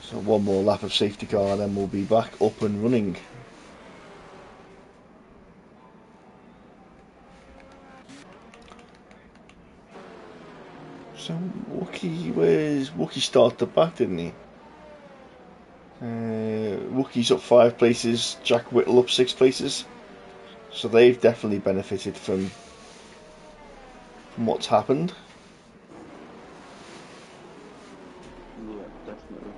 So one more lap of safety car, then we'll be back up and running. So Wookie started the back, didn't he? Wookie's up 5 places, Jack Whittle up 6 places. So they've definitely benefited from what's happened.
Yeah, definitely.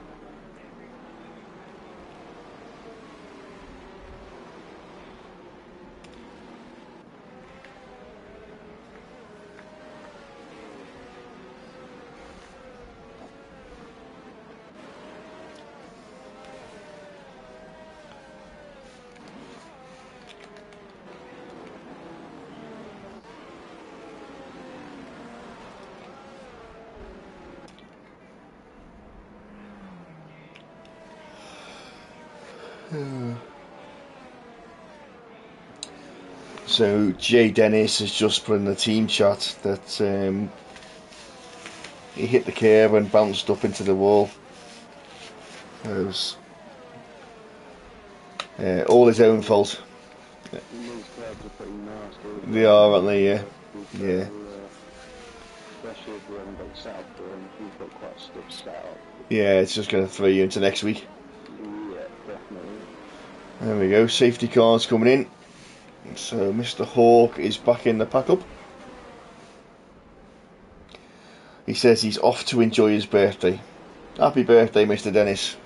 So Jay Dennis has just put in the team chat that he hit the curb and bounced up into the wall. It was all his own fault.
And these curbs are pretty nasty as
They
well.
are, aren't they? Yeah. Yeah.
Especially if you haven't got setup for them, if you've got quite a stiff setup.
Yeah, it's just going to throw you into next week.
Yeah, definitely.
There we go. Safety cars coming in. So Mr. Hawk is back in the pack up. He says he's off to enjoy his birthday. Happy birthday, Mr. Dennis.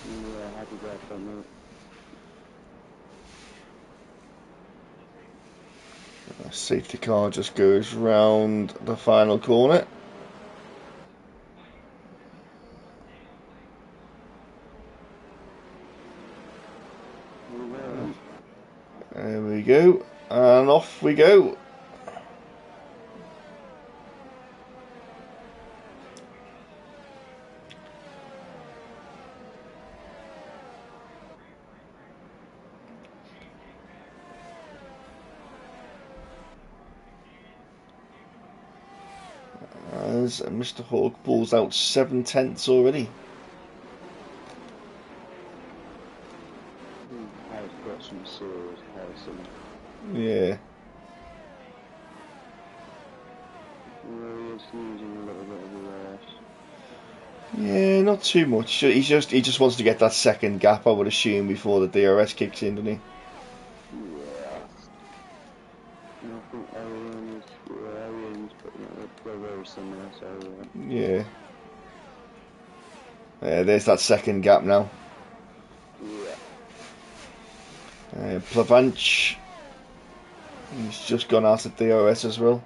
Yeah, happy birthday, mate.
Safety car just goes round the final corner. There we go. And off we go. As Mr. Hawk pulls out 7/10 already.
Has got some serious passing.
Yeah.
Really is losing a little bit of the race.
Yeah, not too much. He just wants to get that second gap, I would assume, before the DRS kicks in, doesn't he?
Yeah. And I think Arian's, but they're very similar, so
Yeah. There's that second gap now.
Yeah.
Plavanch, he's just gone out of DRS as well.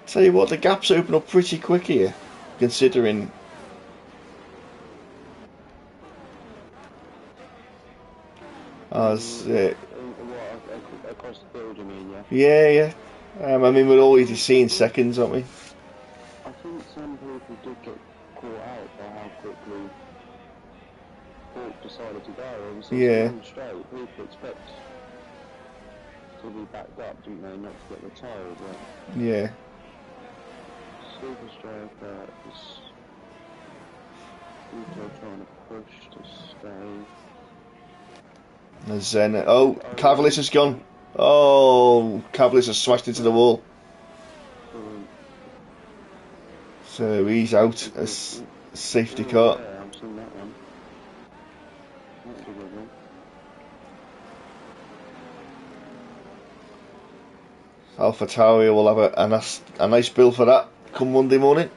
Tell you what, the gaps open up pretty quick here, considering. As
across the field, you mean?
yeah. I mean, we're already seeing seconds, aren't we?
I think some people did get caught out by how quickly Hawk decided to go. Obviously, it's a long straight. People expect to be backed up, didn't they? Not to get the tail, but
yeah.
Super Striker is also trying to push to stay.
Zen. Oh, Cavalis has gone. Oh, Cavalis has smashed into the wall. So he's out as safety car.
Yeah, I've seen that one. That's a good one.
AlphaTauri will have a nice bill for that come Monday morning.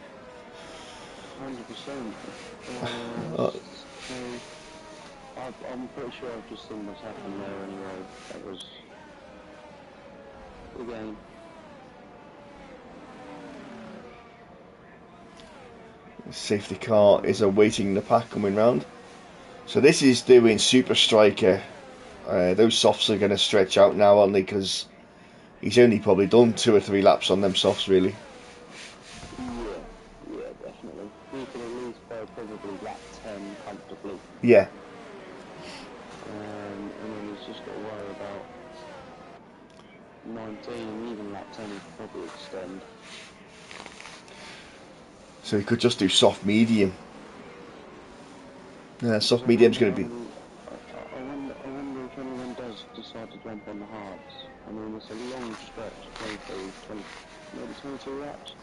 100%. I'm pretty sure I've just seen what's happened there anyway. That was the game.
Safety car is awaiting the pack coming round. So this is doing Super Striker. Those softs are going to stretch out now, aren't they? Because he's only probably done 2 or 3 laps on them softs, really.
Yeah, definitely. He could at least go probably lap 10 comfortably.
Yeah.
And then he's just got to worry about 19, even lap 10 he could probably extend.
So he could just do soft medium. Soft medium's going to be.
I wonder if anyone does decide to jump on the hards. I mean, it's a long stretch, maybe 22 laps.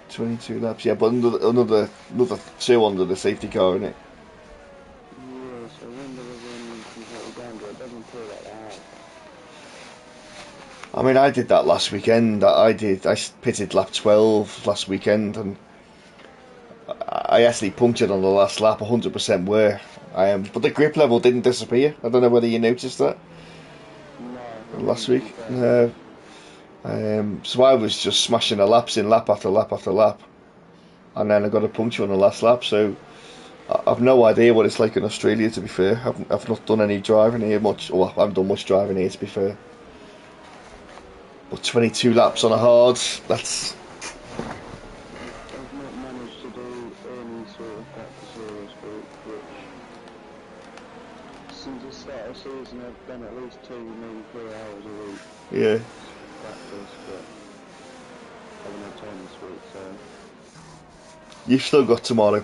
22 laps, yeah, but another 2 under the safety car, isn't it?
Yeah, so I wonder if anyone can hold down, but it doesn't feel like that.
I mean, I did that last weekend. I pitted lap 12 last weekend, and I actually punctured on the last lap 100% where I am. But the grip level didn't disappear. I don't know whether you noticed that last week. No. So I was just smashing the laps in lap after lap after lap. And then I got a puncture on the last lap. So I've no idea what it's like in Australia, to be fair. I've not done any driving here much. Well, I haven't done much driving here, to be fair. But 22 laps on a hard, that's...
I've not managed to do any sort of practice here this week, which since the start of the season I've done at least 2, maybe 3 hours a week.
Yeah.
Practice, but I haven't had time this week, so...
You've still got tomorrow.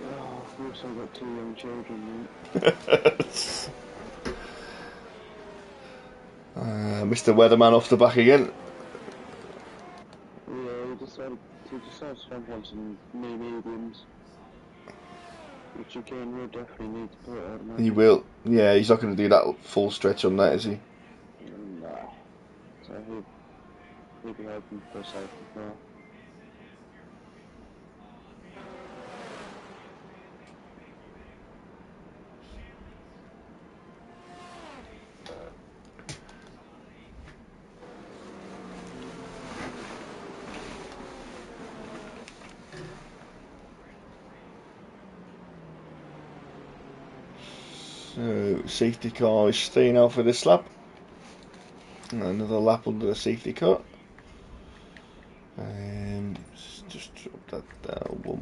Oh, I've also got 2 young children, mate.
Mr. Weatherman off the back again.
Yeah, he decided to jump on some new mediums. Which again, he'll definitely need to put, I'd imagine.
He will. Yeah, he's not going to do that full stretch on that, is he?
Nah. So he'll be hoping for a safety car.
So, safety car is staying out for this lap. Another lap under the safety car. Just drop that down one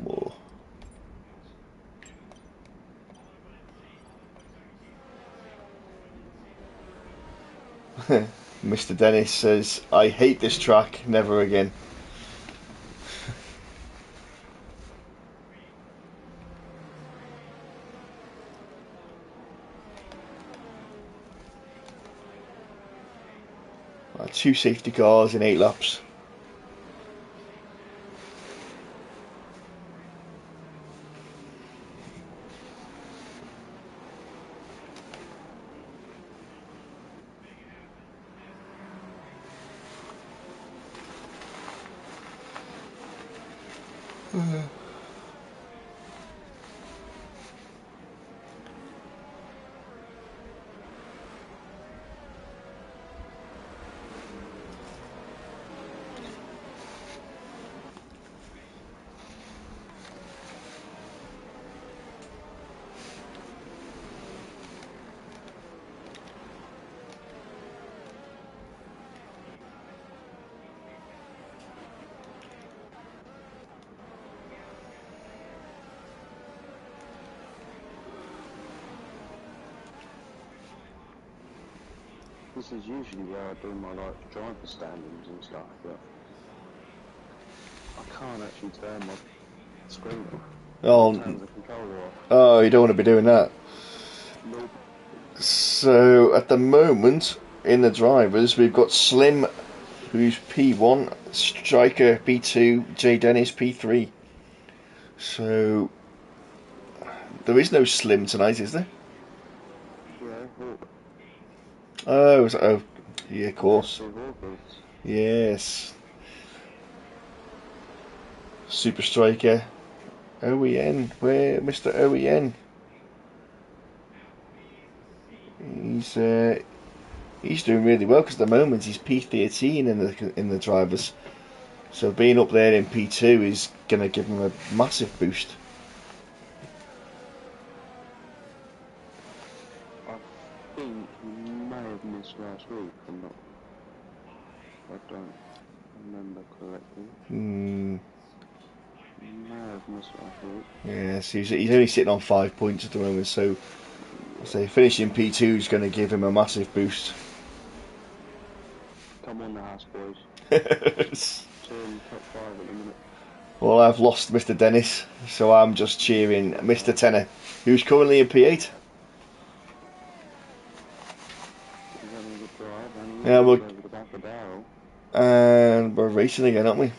more. Mr. Dennis says, I hate this track, never again. Right, 2 safety cars in 8 laps.
This is usually where I do my like driver standings and stuff, but I can't actually turn my screen off. Turn the controller off.
Oh, you don't want to be doing that.
Nope.
So at the moment in the drivers we've got Slim, who's P1, Striker P2, J Dennis P3. So there is no Slim tonight, is there?
Yeah, Hawk.
Oh, yeah, of course.
Yes.
Yes. Super Striker. OEN. Where, Mr. OEN? He's doing really well because at the moment he's P13 in the drivers. So being up there in P2 is going to give him a massive boost.
I think he may have missed last week. I don't remember correctly. May have missed last week.
Yeah, so he's only sitting on 5 points at the moment. So I say finishing P2 is going to give him a massive boost.
Come on the house, boys. Two in top 5 at the minute.
Well, I've lost Mr. Dennis, so I'm just cheering Mr. Tenner, who's currently in P8.
He's having a good drive, and
Yeah,
over the back of the barrel.
And we're racing again, aren't we?
Yeah,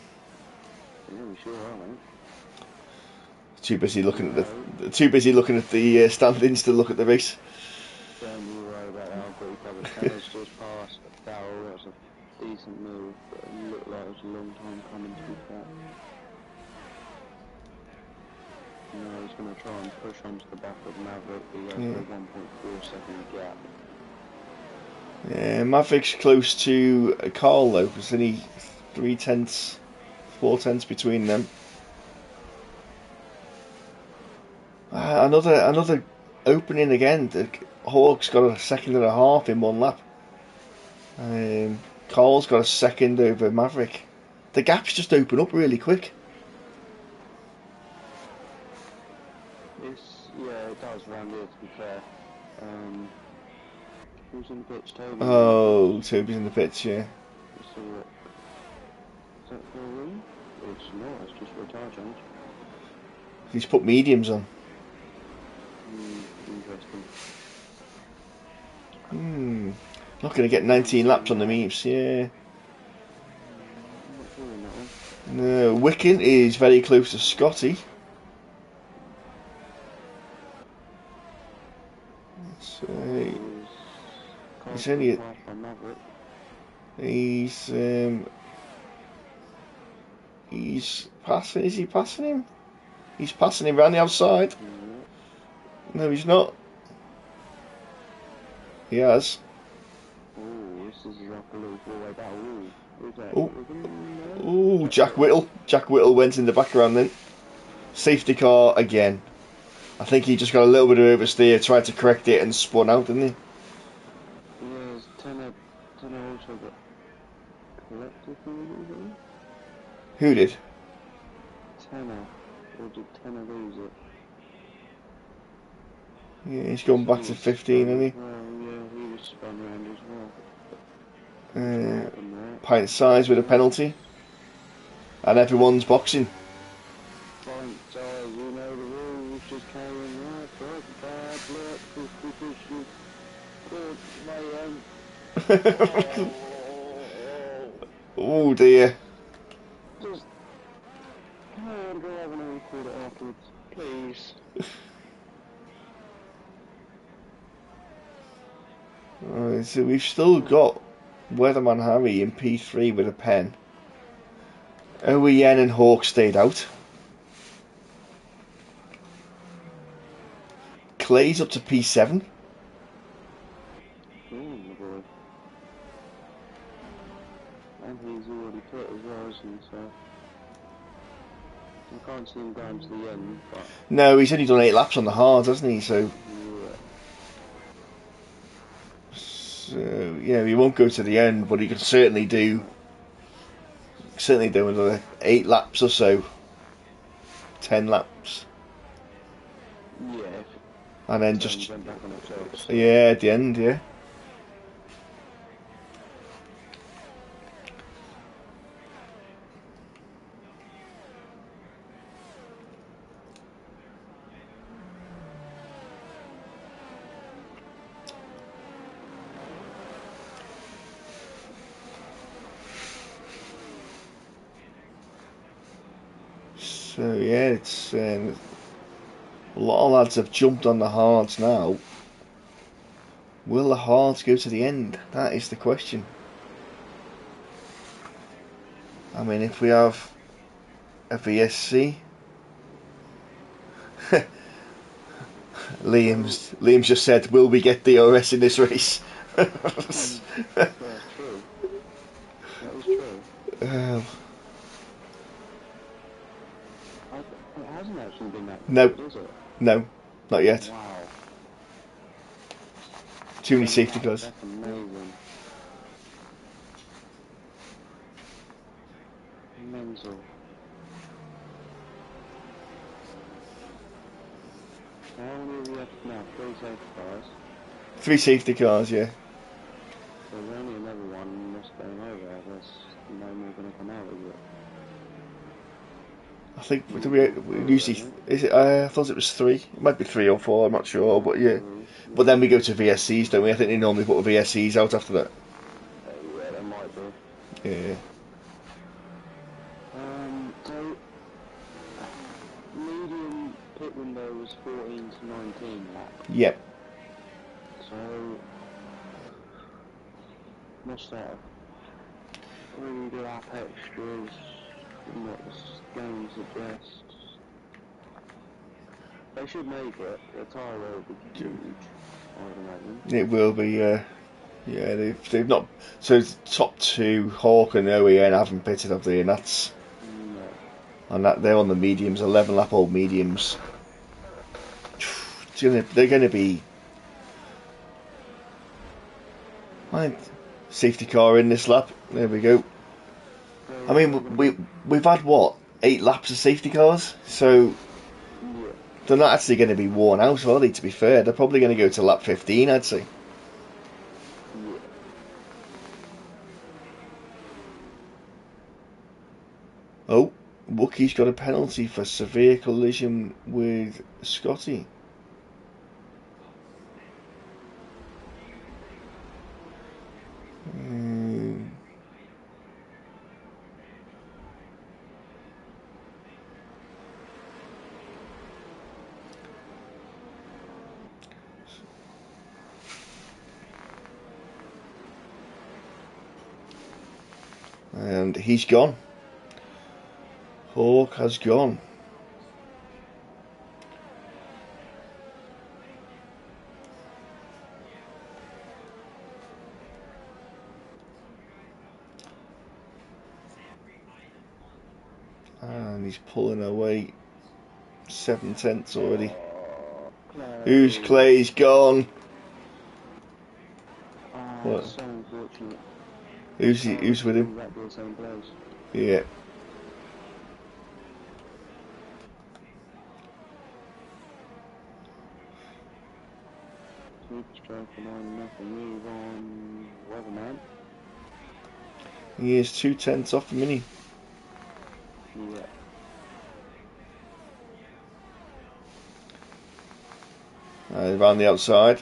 we sure are, mate.
Too busy looking at the standings to look at the race.
Don't you worry about how quick covered. Tenner's just past the barrel. That's a decent move, but it looked like it was a long time coming to be fair. He's going to try and push onto the back of Maverick. He has a 1.4 second gap.
Yeah, Maverick's close to Carl though. There's only 4/10 between them. Another opening again. The Hawk's got a second and a half in one lap. Carl's got a second over Maverick. The gaps just open up really quick.
Yeah, it does round here, to be fair. Who's in the pits? Toby?
Oh, Toby's in the pits, yeah.
So what? Is that for a room? It's not, it's just for a tire change.
He's put mediums on.
Interesting.
Not going to get 19 laps on the mediums, yeah.
I'm not sure on that one.
No, Wicken is very close to Scotty. So he's only he's passing. Is he passing him? He's passing him around the outside. No, he's not. He has.
Oh, this is like a little four-way battle. Who's that?
Oh, Jack Whittle. Jack Whittle went in the background then. Safety car again. I think he just got a little bit of oversteer, tried to correct it and spun out, didn't he?
Yeah, Tenner also got collected.
Who did?
Tenner. Or did Tenner lose it?
Yeah, he's gone back to 15, hasn't he?
Well, yeah, he was spun round as well.
Pint size with a penalty. And everyone's boxing.
Pint size, you know the rules, just carrying right, bad luck, fishy, good mayhem.
Oh dear.
Just carry on driving and record it afterwards, please.
Alright, so we've still got Weatherman Harry in P3 with a pen. OEN and Hawk stayed out. Clay's up to P7.
Oh my boy. And he's already put as well, isn't he? So I can't see him going to the end, but
No, he's only done 8 laps on the hard, hasn't he? So yeah, he won't go to the end, but he can certainly do another 8 laps or so, 10 laps,
yeah.
and then just
Went back on itself, so.
yeah, at the end, yeah. So yeah, it's a lot of lads have jumped on the hards now. Will the hards go to the end? That is the question. I mean, if we have a VSC, Liam's just said, "Will we get DRS in this race?"
That's true. That is true. It hasn't actually been that
No,
good, is it?
no, not yet.
Wow.
Too many safety cars.
That's amazing. Mental. How many have we have now? 3 safety cars.
3 safety cars, yeah.
So there's only another one that's going over. There's no more going to come out, is it?
I think we usually is it? I thought it was 3. It might be 3 or 4. I'm not sure, but yeah. But then we go to VSCs, don't we? I think they normally put VSCs out after that.
Yeah, they might do.
Yeah.
So medium pit window was 14 to 19 lap.
Yep.
So what's that? We do lap extras and what the game suggests. They should make it. The tyre will be huge, I would imagine.
It will be. Yeah, they've not. So top 2, Hawk and OEN haven't pitted, have they? And that's.
No.
And that they're on the mediums, 11 lap old mediums. They're going to be. Safety car in this lap. There we go. I mean, we've had what, 8 laps of safety cars, so they're not actually going to be worn out, are they? To be fair, they're probably going to go to lap 15, I'd say. Oh, Wookie's got a penalty for severe collision with Scotty. And he's gone. Hawk has gone. And he's pulling away 7 tenths already. Who's Clay's gone? What?
So unfortunate.
Who's with him? Yeah.
Move on, Weatherman.
He is 2 tenths off him, isn't he?
Yeah.
Around the outside.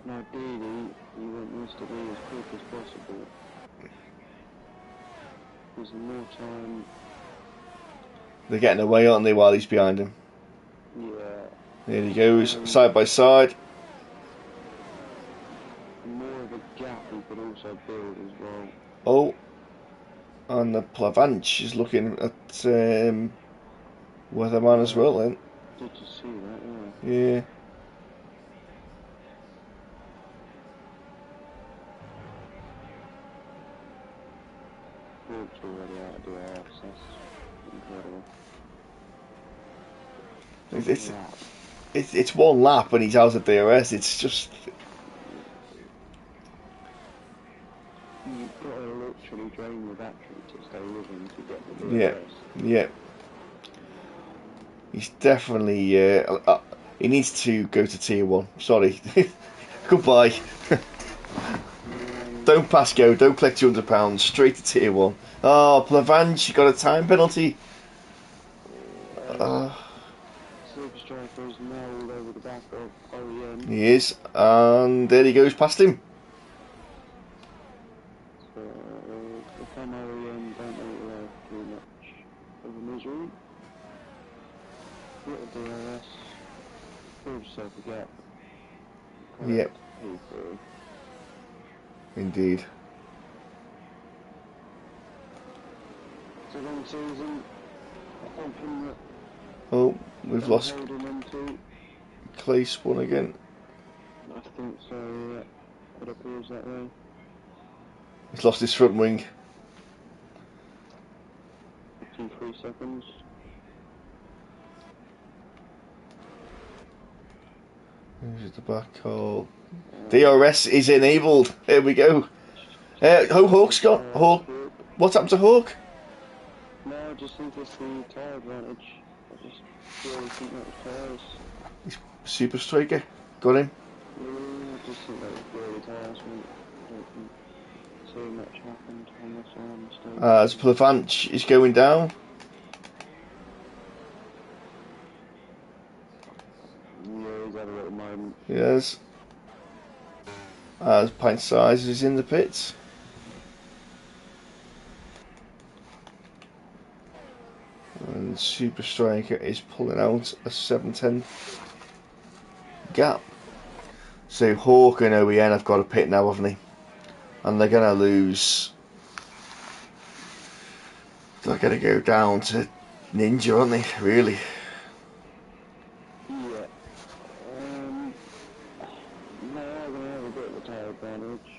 Now, ideally, you want this to be as quick as possible. Because the more time.
They're getting away, aren't they, while he's behind him?
Yeah.
There he goes, side by side.
More of a gap he could also build as well.
Oh, and the Plavanch is looking at Weatherman as well then.
Did you see that?
Yeah.
Walked already out of the arse. That's incredible.
It's one lap and he's out of DRS. It's just.
You've got to literally drain your battery to stay with him to get the DRS.
Yeah. He's definitely. He needs to go to Tier 1. Sorry. Goodbye. Don't pass go. Don't collect £200. Straight to Tier 1. Oh, Plavange, you got a time penalty.
Super Striker is now all over the back of OEM.
He is. And there he goes past him.
So, if I'm OEM, don't make life too much of a misery. Get a DRS. Build yourself a gap.
Yep.
P3.
Indeed.
It's a long season. I'm hoping that
Oh, we've lost
holding on to.
Clay spun again.
I think so, yeah. It appears that way.
He's lost his front wing.
53 seconds.
Here's the back call. DRS is enabled. There we go. Hawk's got. Hawk. What's happened to Hawk?
No, I just think it's the tyre advantage. I just really think that was tyres.
Super Striker. Got him.
Yeah, I just think that was purely tyres. I don't think so much happened unless I'm mistaken.
As Plavanch is going down.
Yeah, he's had a little moment.
Yes. As Pint Size is in the pits. And Super Striker is pulling out a 7:10 gap. So Hawk and OEN have got a pit now, haven't they? And they're going to lose. They're going to go down to Ninja, aren't they? Really?
Yeah. They are going to have a bit of a tyre advantage.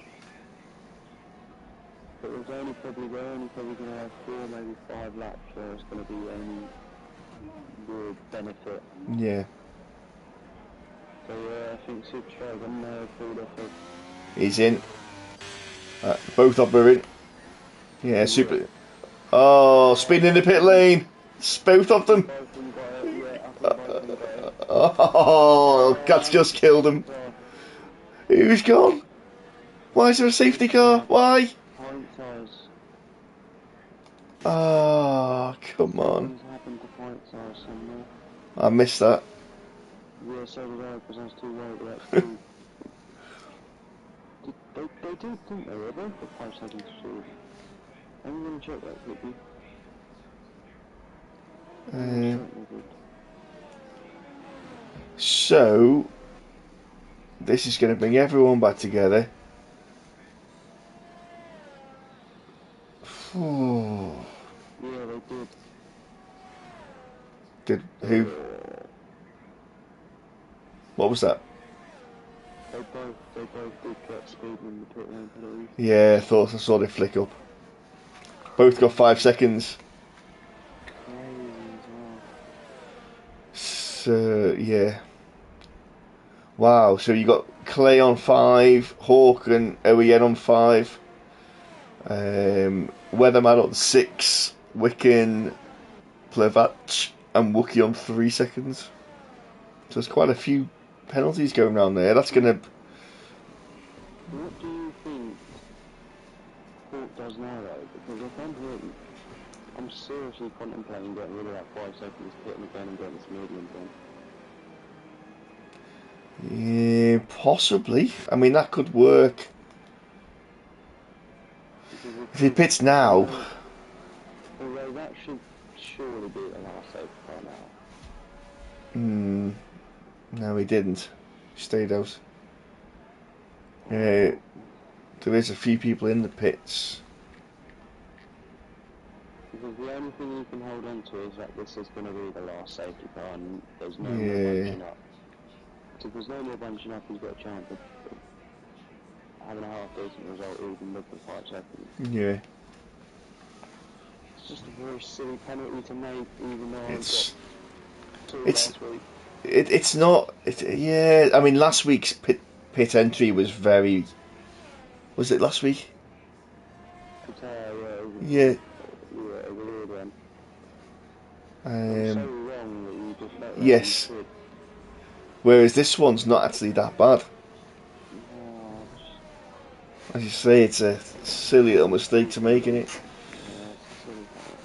But they're only probably going to have 4, maybe 5 laps where it's going to be any real benefit.
Yeah.
So yeah, I think Super Striker may have pulled off a...
He's in. Both of them are in. Yeah, Super. Oh, speeding in the pit lane. It's both of them.
Both of them got it, yeah, I think both of them got it.
Oh, that's just killed him. Who's gone? Why is there a safety car? Why?
Point size.
Oh, come on.
Something's happened to point size somewhere.
I missed that.
Yeah, so did I, because I was too worried about speed. They did, didn't they? They both got 5 seconds short. I'm going to check that quickly.
So, this is going to bring everyone back together.
Yeah, they did.
Did who? What was that?
They both did get speed in the pit lane, please.
Yeah, I thought I saw it flick up. Both got 5 seconds.
Crazy as well.
So, yeah. Wow, so you got Clay on 5, Hawk and OEN on 5, Weatherman on 6, Wiccan, Plevach and Wookie on 3 seconds. So there's quite a few penalties going around there. That's going to...
What do you think Hawk does now though? Because if I'm him, I'm seriously contemplating getting rid of that 5 seconds, hitting again and getting this medium thing.
Yeah, possibly. I mean, that could work. If he pits now...
Although that should surely be the last safety car now.
No, he didn't. He stayed out. There is a few people in the pits.
Yeah, Because the only thing you can hold on to is that this is going to be the last safety car and there's no more
Yeah.
bunching up. So if there's no more bunching up, he's got a chance of having a half decent result even with the 5 seconds.
Yeah.
It's just a very silly penalty to make, even though I
It's
got 2
it's
last week.
it's not. Yeah. I mean, last week's pit entry was very. Was it last week? Yeah.
Yeah, it was a weird one. It was so wrong that you just let that
Yes.
kid.
Whereas this one's not actually that bad.
No,
As you say, it's a silly little mistake to make in it.
yeah, it's a silly penalty.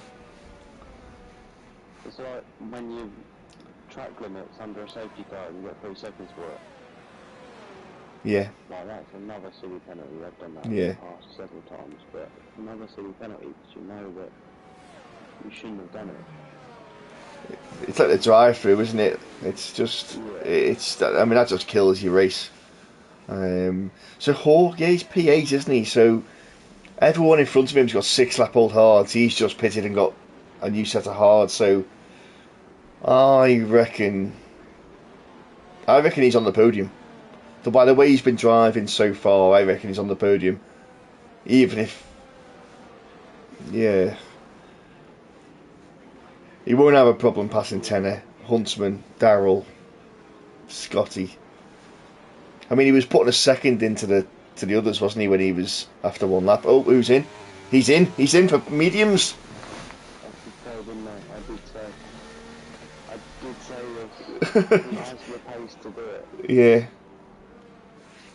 It's like when you track limits under a safety car and you get 3 seconds for it.
Yeah.
Like, that's another silly penalty. I've done that in
Yeah.
the past several times, but another silly penalty because you know that you shouldn't have done it.
It's like the drive-through, isn't it? It's just.
Yeah.
It's. I mean, that just kills your race. So Hall, yeah, he's P8, isn't he? So everyone in front of him's got 6 lap-old hards. He's just pitted and got a new set of hards. So I reckon he's on the podium. So by the way he's been driving so far, I reckon he's on the podium. Even if, yeah, he won't have a problem passing Tenner, Huntsman, Darrell, Scotty. I mean, he was putting a second into the others, wasn't he, when he was after 1 lap? Oh, who's in? He's in. He's in for mediums.
I did say, didn't I? I did say that he has the pace to do it.
Yeah.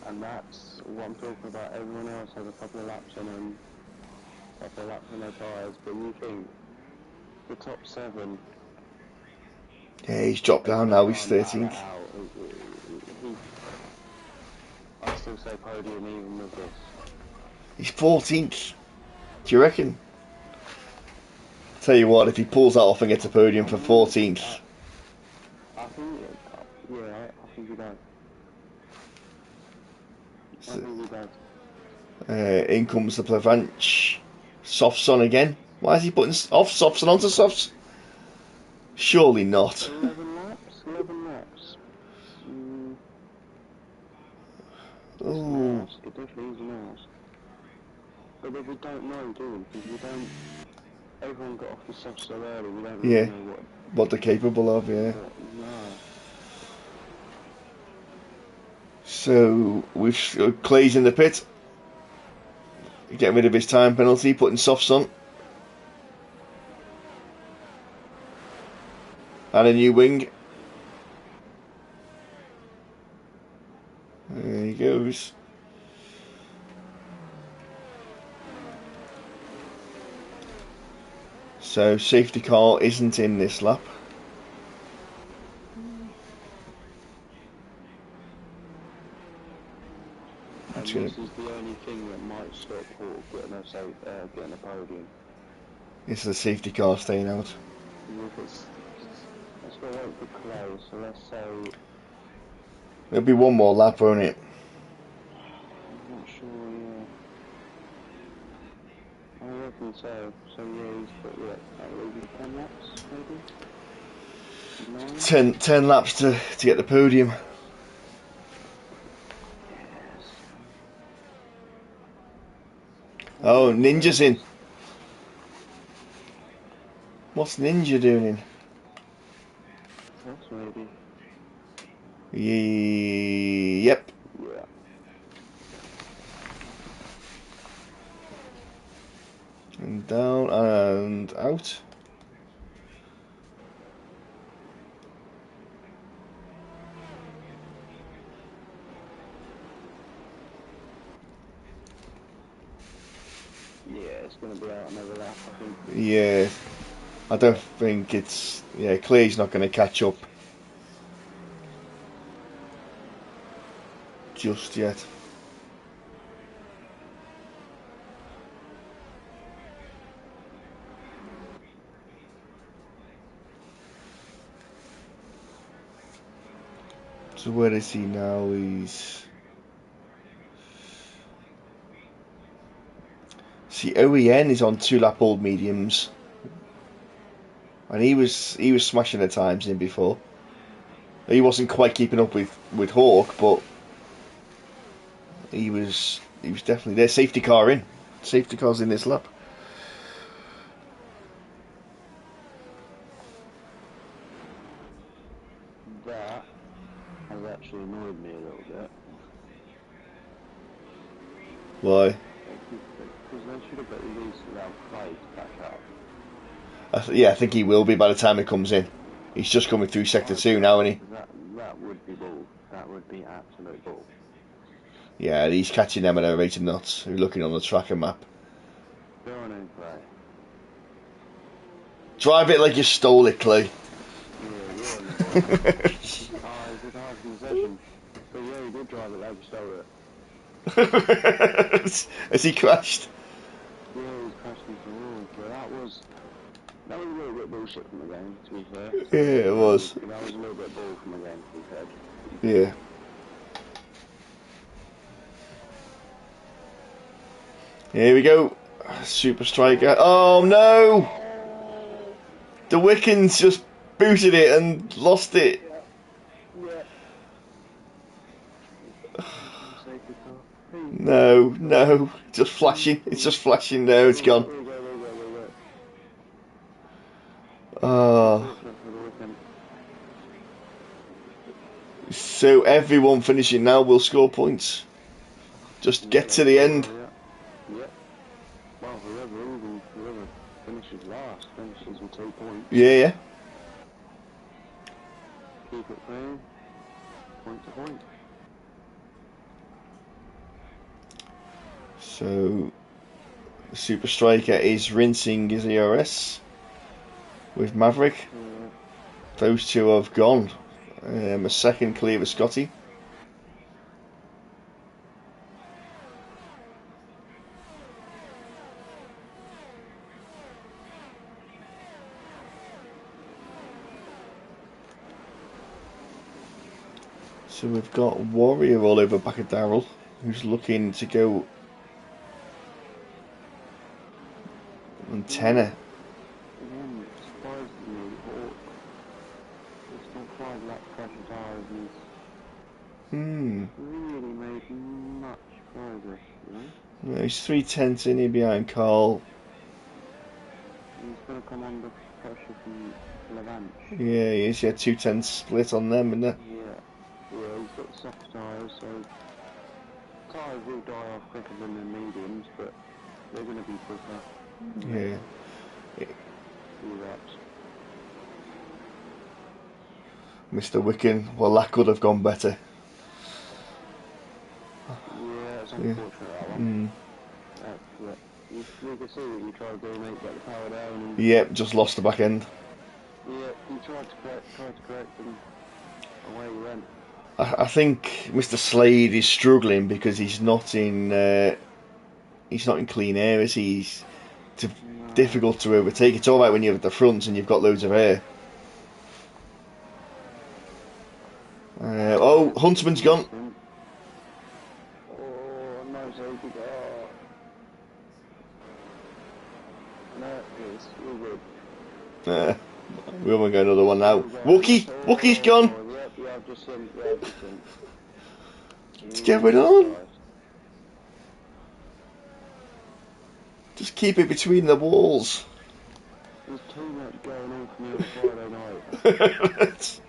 And that's what I'm talking about. Everyone else has a couple of laps on them, a couple of laps on their tyres, but you think the top 7.
Yeah, he's dropped down now. He's 13th.
I still say podium even with this.
He's 14th. Do you reckon? Tell you what, if he pulls that off and gets a podium for 14th.
I think, yeah, I think he does. I think he does.
In comes the Plavanch. Softs on again. Why is he putting off softs and onto softs? Surely not.
11 laps? 11 laps. It's an
Oh.
arse. It definitely is an arse. But we don't know, do we? Because we don't. Everyone got off the soft so early, we don't really
Yeah.
know
What they're capable of, yeah.
no.
So we've Clay's in the pit, getting rid of his time penalty, putting softs on, and a new wing. There he goes. So safety car isn't in this lap.
And this is the only thing that might stop Hawk getting a podium.
It's the safety car staying out.
Let's go wait for Clay, so let's say...
There'll be one more lap, won't it?
I'm not sure, yeah. I reckon so. So yeah, he's got, maybe 10 laps, maybe? 9?
10 laps to get the podium. Oh, Ninja's in. What's Ninja doing in?
That's maybe.
Yep.
Yeah.
And down and out.
Yeah, it's going to be out another lap, I think.
Yeah. I don't think it's... Yeah, Clay's not going to catch up just yet. So where is he now? He's... See, OEN is on 2 lap old mediums. and he was smashing the times in before. He wasn't quite keeping up with Hawk, but he was definitely there. Safety car in. Safety car's in this lap.
That has actually annoyed me a little bit.
Why?
Because they should have at least allowed Clay to catch up.
Yeah, I think he will be by the time he comes in. He's just coming through sector 2 now, isn't he?
That would be bull. That would be absolute bull.
Yeah, he's catching them at a rate of knots. We're looking on the tracker map.
Go on in, Clay.
Drive it like you stole it, Clay.
Yeah, go on. It's a hard concession. But yeah, he did drive it like he stole it.
Has he crashed?
Yeah, he's crashed into the wall. But that was a little bit bullshit from the game, to be fair.
Yeah, it was.
That was a little bit bull from the game, to be fair.
Yeah. Here we go. Super Striker. Oh no! The Wickens just booted it and lost it.
Yeah.
No. Just flashing. It's just flashing now. It's gone. Oh. So everyone finishing now will score points. Just get to the end.
Yeah. Well, whoever finishes last finishes with 2 points.
Yeah.
Keep it clean. Point to point.
So the Super Striker is rinsing his ERS with Maverick.
Yeah.
Those two have gone. A second clear for Scotty. So we've got Warrior all over back of Darrell, who's looking to go on tenor.
Again, surprisingly, Hawk. It's not 5 lap pressure tires and he's really made much progress, you know?
Yeah, he's 3/10 in here behind Carl.
He's going to come under pressure from Levant.
Yeah, he is. He had 2/10 split on them, isn't it?
Yeah, he's got soft tyres, so tyres will die off quicker than the mediums, but they're going to be quicker.
Yeah.
Few laps.
Mr. Wicken, well, that could have gone better.
Yeah, it's unfortunate that one.
Mm.
You can see what you try to do, mate, get the power down.
Yep, just lost the back end.
Yeah, he tried to correct, and away he went.
I think Mr. Slade is struggling because he's not in clean air, is he? He's difficult to overtake. It's alright when you're at the front and you've got loads of air. Huntsman's gone.
Oh, no safety car. No, it's all good.
We haven't got another one now. Wookie's gone.
Yeah, I've just seen.
What's going on? Just keep it between the walls.
There's too much going on for me on Friday night.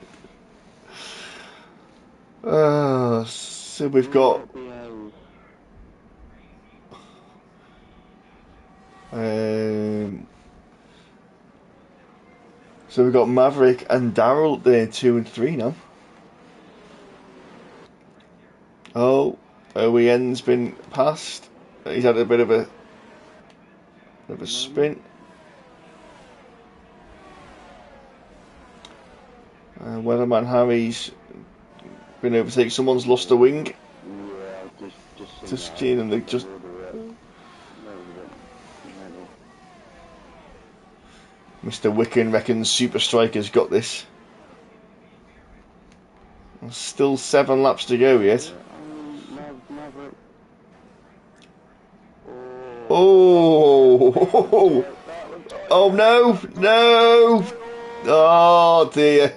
So we've got Maverick and Darrell there, 2 and 3 now. Oh, OEN's been passed. He's had a bit of a spin. Weatherman Harry's been overtaken. Someone's lost a wing.
Yeah,
Just seeing them. They just. Mr. Wicken reckons Super Striker's got this. Still 7 laps to go yet. Oh! Oh no! Oh dear.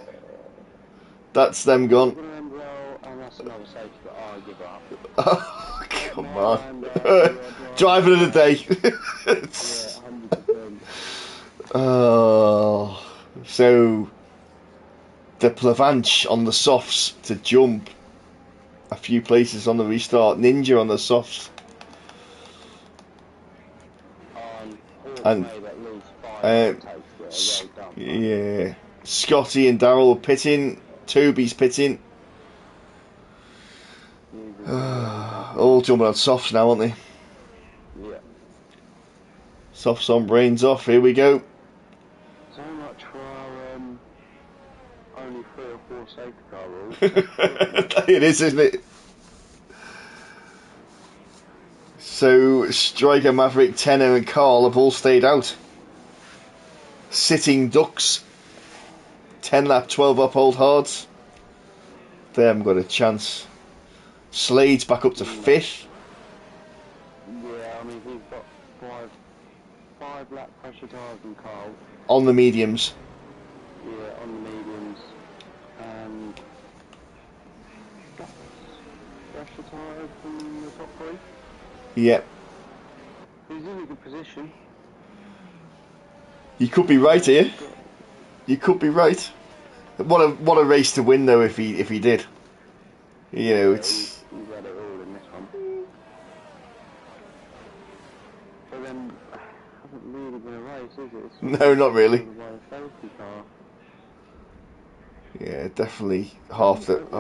That's them
It's
gone.
going to end well, and that's another safety car. Oh, I give up.
Oh,
Get
come
my
on.
hand up, you are
Driver
driving
of the day.
fast. Yeah, 100%.
Oh. So, the Plavanche on the softs to jump a few places on the restart. Ninja on the softs.
Hawk
And,
made at least 5
uh,
overtakes there. Well done, mate.
yeah. Scotty and Daryl pitting. Toby's pitting.
Neither well done.
All jumping on softs now, aren't they?
Yeah.
Softs on, brains off. Here we go.
So much for our only 3 or 4 safety car rules.
It is, isn't it? So, Striker, Maverick, Tenor, and Carl have all stayed out. Sitting Ducks, 10 lap, 12 up Old Hards. They haven't got a chance. Slade's back up to 5th.
Yeah, I mean, he's got 5 lap pressure tires and Carl.
On the mediums.
Yeah, on the mediums. And pressure tires from the top 3.
Yep.
He's in a good position.
You could be right here. You could be right. What a race to win though if he did. You know, it's
He's had it all in this one. But then, it hasn't really been a race, is it? It's
no, not really.
by a safety car.
Yeah, definitely half the
It would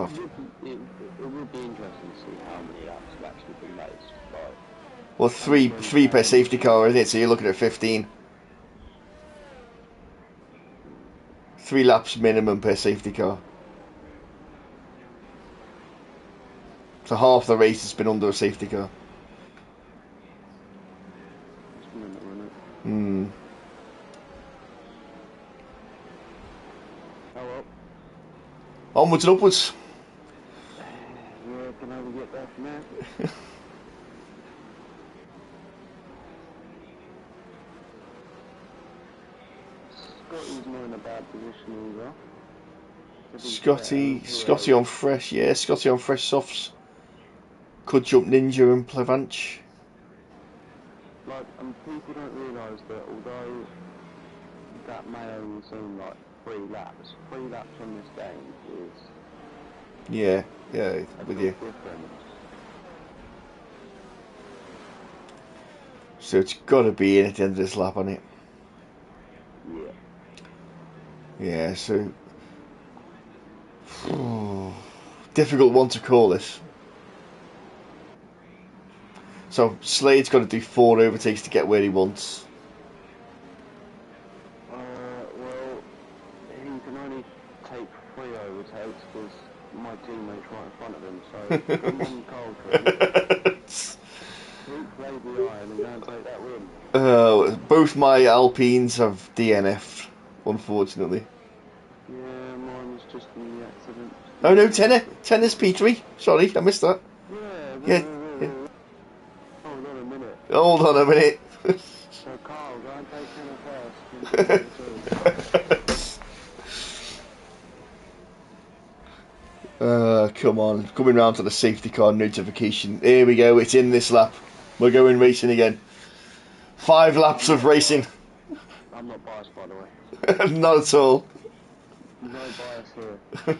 be interesting to see how many laps have actually been raced. Like,
well, three per safety car, isn't it? So you're looking at 15. 3 laps minimum per safety car. So half the race has been under a safety car.
it's been a minute.
Hmm.
Oh well.
Onwards and upwards.
Yeah, can only get there from there. Scotty's not in a bad position either.
Scotty on fresh, yeah, Scotty on fresh softs. Could jump Ninja and Plavanche.
Like, and people don't realise that although that may only seem like 3 laps on this game is
Yeah,
a
with
big
you.
difference.
So it's got to be in at the end of this lap, hasn't it?
Yeah.
Yeah, so difficult one to call this. So Slade's got to do 4 overtakes to get where he wants.
Well, he can only take 3 overtakes because my teammate's right in front of him, so come on, Carlton. Keep play the eye and go and take that win.
Both my Alpines have DNF, unfortunately.
Yeah, mine was just in the accident.
Oh no, Tennis P3. Sorry, I missed that.
Yeah,
Yeah.
Hold on a minute.
Hold on a minute.
So Carl, go and take Tenor first.
Come on. Coming round to the safety car notification. Here we go, it's in this lap. We're going racing again. 5 laps of racing.
I'm not biased, by the way.
Not at all.
No bias here.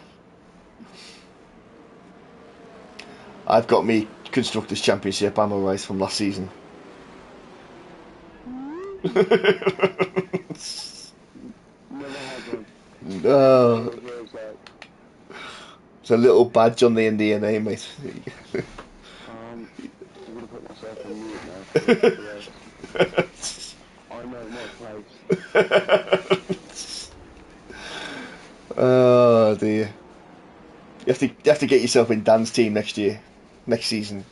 I've got me Constructors' Championship ammo race from last season.
Never had one.
Oh, it's a little badge on the DNA, mate.
I'm gonna put myself on mute now. I know my place.
Oh dear. You have to get yourself in Dan's team next season.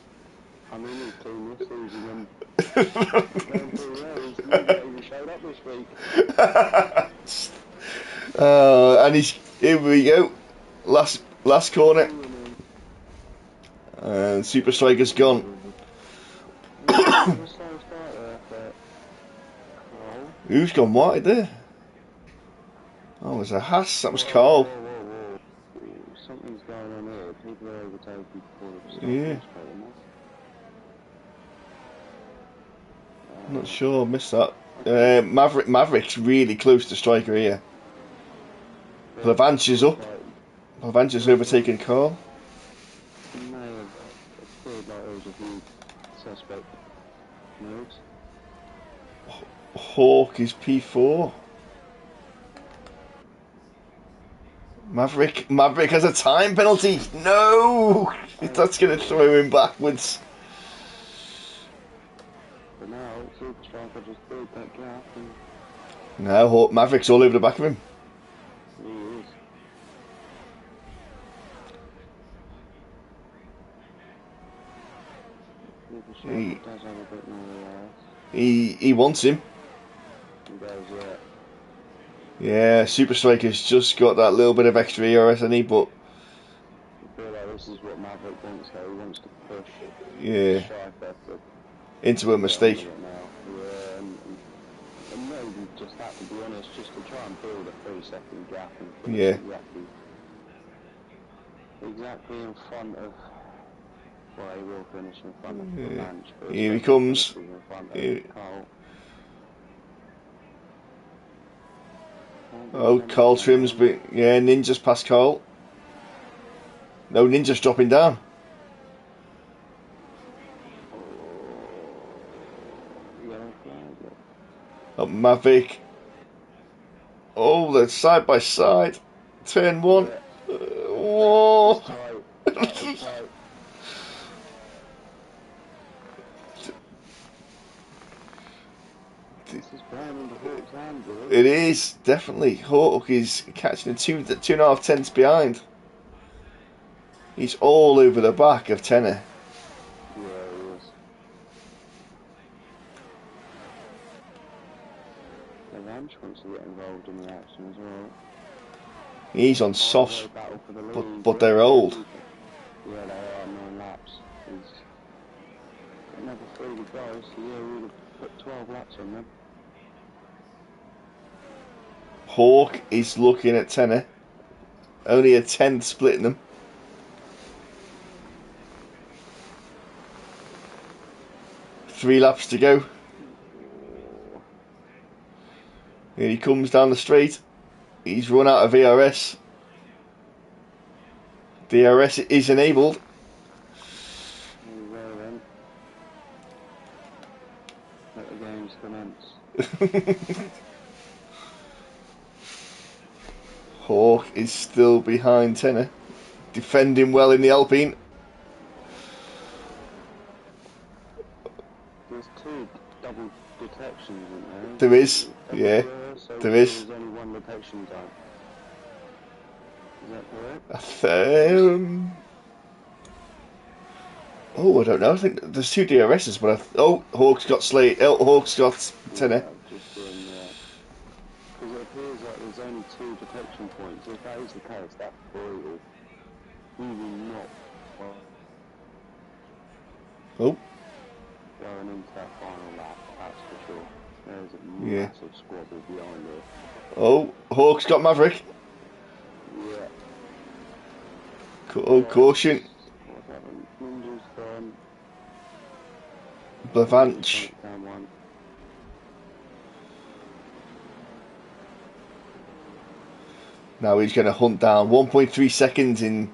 I'm in his team this season and he showed up this week.
And here we go. Last corner. And Super Striker's gone. Who's gone wide there? Oh, it was a Haas. That was
Whoa,
Carl.
whoa. Something's going on here. People are overtaking before they've
Yeah.
started straight enough.
I'm not sure. Missed that. Maverick's really close to striker here. Lavanch is up. Lavanch is overtaking Carl.
It may have appeared like there was a few suspect moves.
Hawk is P4. Maverick has a time penalty. No, that's going to throw him backwards.
But now, Super Striker just built that gap and
No, Maverick's all over the back of him.
he is. Super Striker does have a bit more
He wants him.
He does, yeah.
Yeah, Super Striker's just got that little bit of extra ERS, hasn't he? But
I feel like this is what Maverick wants though. He wants to push Striker to
into a mistake.
Yeah, and maybe just that, to be honest, just to try and build a 3-second gap and finish exactly in front of. Well, he will finish in front of the bench, but
here he comes.
In front of Carl.
Oh, Carl trims, but yeah, Ninja's past Carl. No, Ninja's dropping down. Oh, Maverick. Oh, they're side by side. Turn one. Whoa. It is, definitely. Hawk is catching 2.5 tenths behind. He's all over the back of Tenner.
Yeah, he is. The Ranch wants to get involved in the action as well.
He's on soft, but they're old.
Yeah, they are 9 laps. He's another 3 to go, so yeah, we would have put 12 laps on them.
Hawk is looking at Tenner. Only a tenth splitting them. Three laps to go. Here he comes down the straight. He's run out of ERS. DRS is enabled.
Let the games commence.
Hawk is still behind Tenner. Defending well in the Alpine.
There's 2 double detections in there.
There is, yeah.
So
there is.
There's only 1 detection done. Is that correct?
Oh, I don't know. I think there's 2 DRSs, but Hawk's got Slate. Hawk's got Tenner.
Because it appears like there's only 2 detection points. If that is the case, that's brutal. We will not going into that final lap, that's for sure. There's a massive squabble behind it.
Oh, Hawk's got Maverick.
Yeah.
Caution.
Ninja's gone.
Blavanch. Now he's going to hunt down 1.3 seconds in.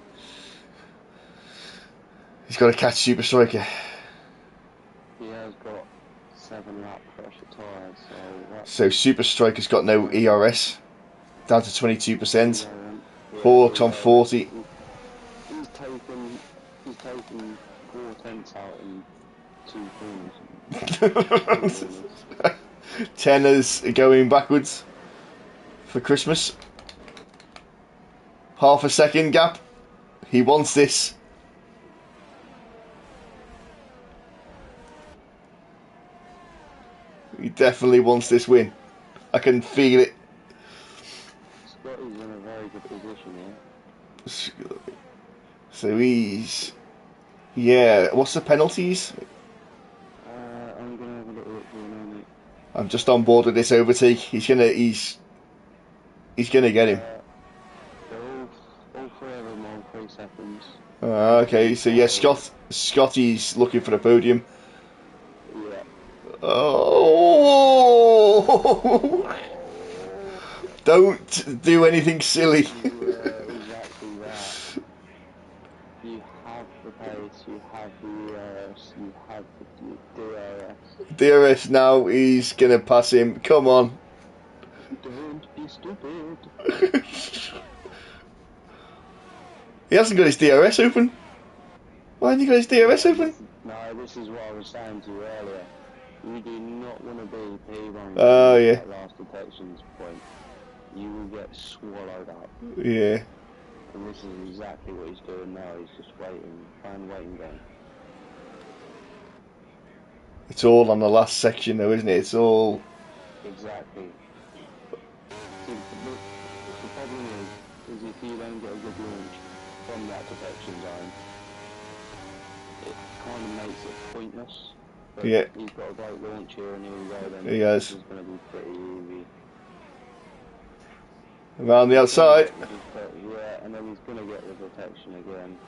He's got to catch Super Striker.
He has got 7 lap pressure tyres,
so Super Striker's got no ERS. Down to 22%. Hawk's on 40.
He's taken 4 tenths out in 2 corners.
Tenner's going backwards for Christmas. Half a second gap. He wants this. He definitely wants this win. I can feel it.
Scotty's in a very good position here.
So he's... Yeah, what's the penalties?
I'm going to have a little look for a moment.
I'm just on board with this overtake. He's He's going to get him.
They're all three of them on 3 seconds.
Okay, so yeah, Scotty's looking for the podium.
Yeah.
Oh! Don't do anything silly.
Yeah, exactly that. You have the pace, you have the ERS, you have the DRS.
DRS now, he's going to pass him. Come on.
Don't be stupid.
He hasn't got his DRS open. Why hasn't he got his DRS open?
This is what I was saying to you earlier. You do not want to be P1
Oh,
going into
yeah.
that last detections point. You will get swallowed up.
Yeah.
And this is exactly what he's doing now. He's just waiting, playing the waiting game.
It's all on the last section, though, isn't it? It's all.
Exactly. See, the problem is if you don't get a good launch from that detection zone, it kind of makes it pointless. But
Yeah.
he's got a great launch here, and here we go then.
He has.
This is going to be pretty easy.
Around the outside.
Yeah, and then he's going to get the detection again.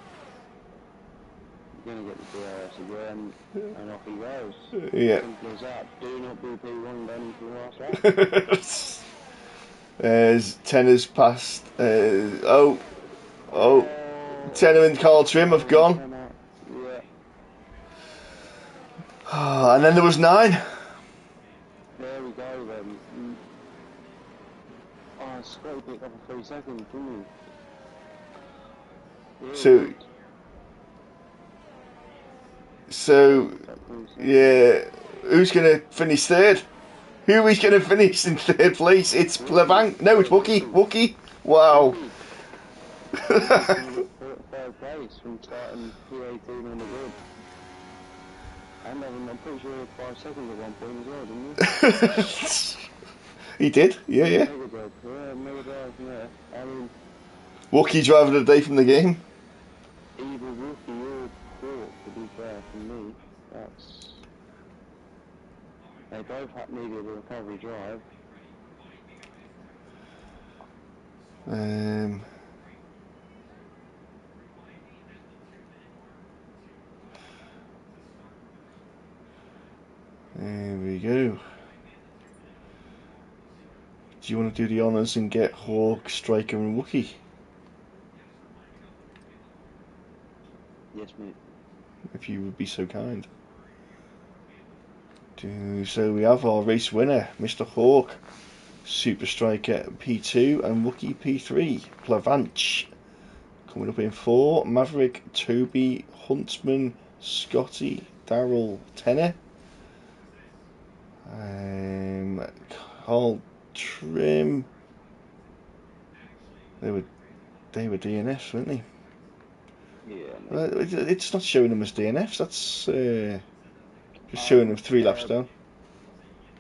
He's going to get the DRS again, and off he goes.
Yeah.
Simple as that. Do not be P1 going into the last lap.
As Tenner's past. Oh. Tenner and Carl Trim have gone.
Yeah.
And then there was 9.
There we go then. Oh, Scotty picked up a 3 seconds, didn't he? Yeah,
So, yeah, who's going to finish third? Who is going to finish in third place? It's Plebank. No, it's Wookie. Wookie. Wow.
Third place from starting P18 on the grid. And I'm pretty sure he had 5 seconds at one point as well, didn't he?
He did, yeah.
Mega drive, yeah. I mean,
Wookie driver of the day from the game.
either Wookie or Hawk, to be fair, from me. They both needed a recovery drive.
There we go. Do you want to do the honours and get Hawk, Striker and Wookie?
Yes, mate.
If you would be so kind. So we have our race winner, Mr. Hawk, Super Striker P2 and Wookie P3. Plavanch coming up in 4. Maverick, Toby, Huntsman, Scotty, Darrell, Tenner. Carl Trim. They were DNFs, weren't they?
Yeah.
It's not showing them as DNFs. That's just showing them 3 laps down.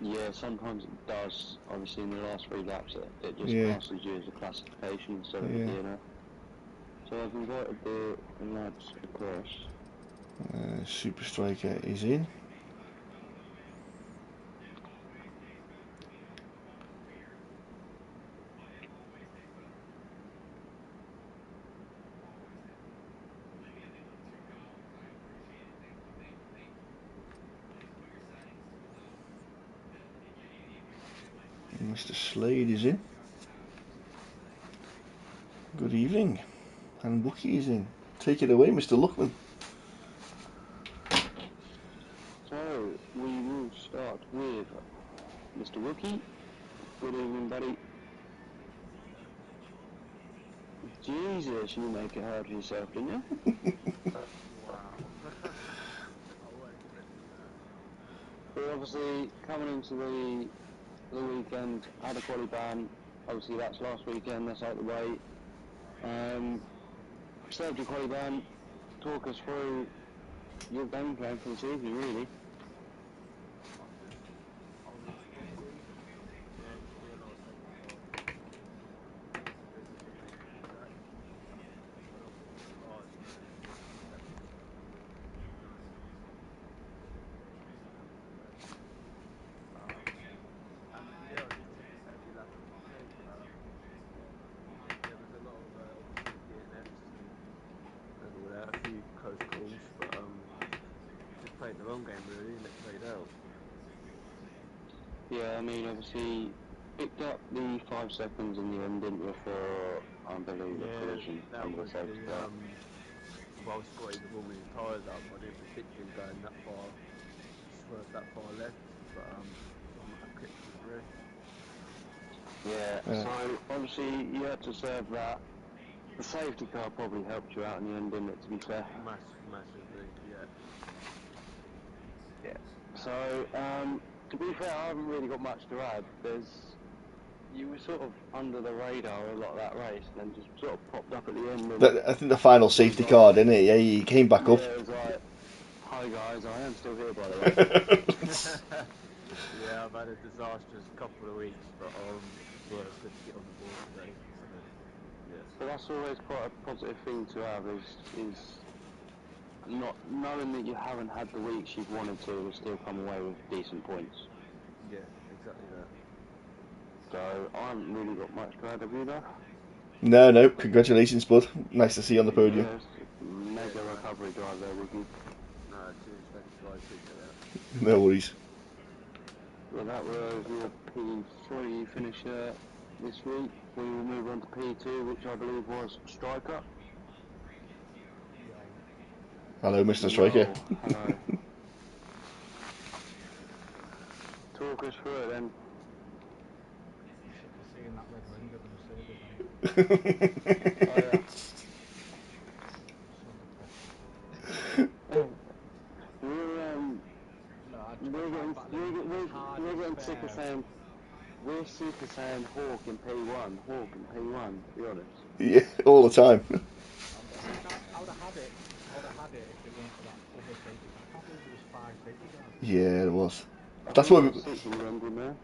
Yeah, sometimes it does. Obviously, in the last 3 laps, it just passes you as a classification instead of a DNF. So I've invited the lads across.
Super Striker is in. Mr. Slade is in. Good evening. And Wookie is in. Take it away, Mr. Luckman.
So, we will start with Mr. Wookie. Good evening, buddy. Jesus, you make it hard for yourself, didn't you?
Wow. I wasn't expecting that.
We're obviously coming into the weekend, had a quali ban. Obviously, that's last weekend, that's out the way. Served your quali ban. Talk us through your game plan for this evening, really.
I was expecting there to be a lot of safety cars basically making contact. So I don't think the cars managed to make contact nicely. And yeah, I did take a safety lap at the beginning. long game, really, isn't it? Played out.
Yeah, I mean, obviously, picked up the 5 seconds in the end, didn't you, for, I believe, a
Yeah,
collision
that
on the
was
safety
the
car.
well spotted with warming his tyres up. I didn't predict him going that far, swerve that far left, but I might have clipped him at the rear.
Yeah, so obviously you had to serve that. The safety car probably helped you out in the end, didn't it, to be fair?
Massively, yeah.
Yeah. So, to be fair, I haven't really got much to add. You were sort of under the radar a lot of that race, and then just sort of popped up at the end. And
I think the final safety car, didn't it? Yeah, he came back
yeah,
up.
it was like, hi guys, I am still here, by the way.
Yeah, I've had a disastrous couple of weeks, but well, it's good to get on the board today. So, yeah.
But that's always quite a positive thing to have, is not knowing that you haven't had the weeks you've wanted to still come away with decent points.
Yeah, exactly that.
So I haven't really got much to add, have you though?
No, congratulations, bud. Nice to see you on the podium.
Yes, mega
Yeah,
recovery drive there with you.
no, cheers, thanks guys, appreciate that.
No worries.
Well, that was your P3 finisher this week. We will move on to P2, which I believe was Striker.
Yo.
Hello, Mr. Striker.
Yo, hello. Talk us through it then.
Sick of seeing that red ring of the Mercedes, mate.
Oh yeah.
So depressing.
We're
No, I
we're
tried
getting
battling as hard
we're
as
getting sick of
fair.
saying we're sick of saying Hawk in Hawk in P1. To be honest.
Yeah, all the time.
I would have had it. I would have had it if it weren't for that other safety car. I can't believe there was 5 safety cars.
Yeah, it was.
I
That's
think
what
there was 6 in the end, wasn't there?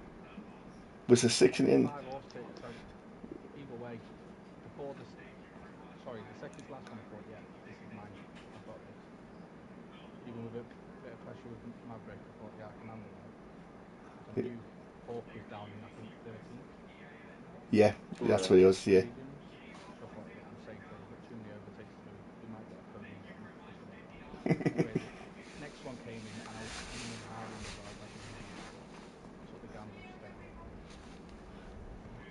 was the 6 in the end.
5 or 6. Either way, before this, sorry, the second to last one, I thought, yeah, this is mine. I've got this. Even with a bit of pressure with Maverick, I thought, yeah, I can handle that. I knew Hawk was down in, I think, 13th.
Yeah, that's what it was. Yeah.
Mediums. So I thought, yeah, I'm safe here. We've got too many overtakes to do. We might get a podium, but I'm not fussed about that. Anyway, the next one came in, and I was hemming and hawing as well, like an idiot. But I took the gamble, stayed, and got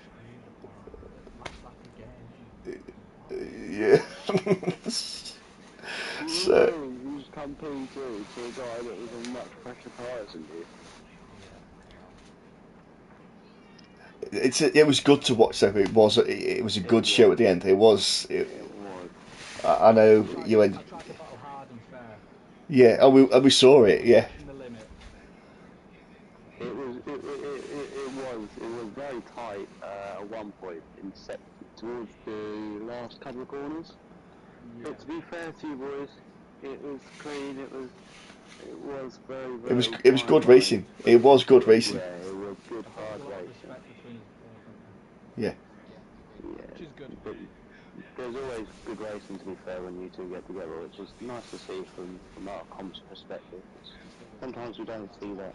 screwed apart. Last lap again. What?
Yeah.
You
So
really just come P2 to a guy that was on much fresher tyres than you.
Yeah, I know.
it was good to watch. Though it was a good show at the end. It was.
It was.
I know you went.
I tried to battle hard and fair.
Yeah, we saw it. Yeah.
Pushing the limit.
It was very tight at one point towards the last couple of corners.
Yeah.
But to be fair to you boys, it was clean. It was very
It was
fine
good
line.
racing. It was good racing.
Yeah, it was good
I think
hard
there's a lot of
racing.
respect between us both, isn't there?
Yeah.
Yeah,
Which is good.
but there's always good racing to be fair when you two get together, which is nice to see from our comms perspective. Sometimes we don't see that.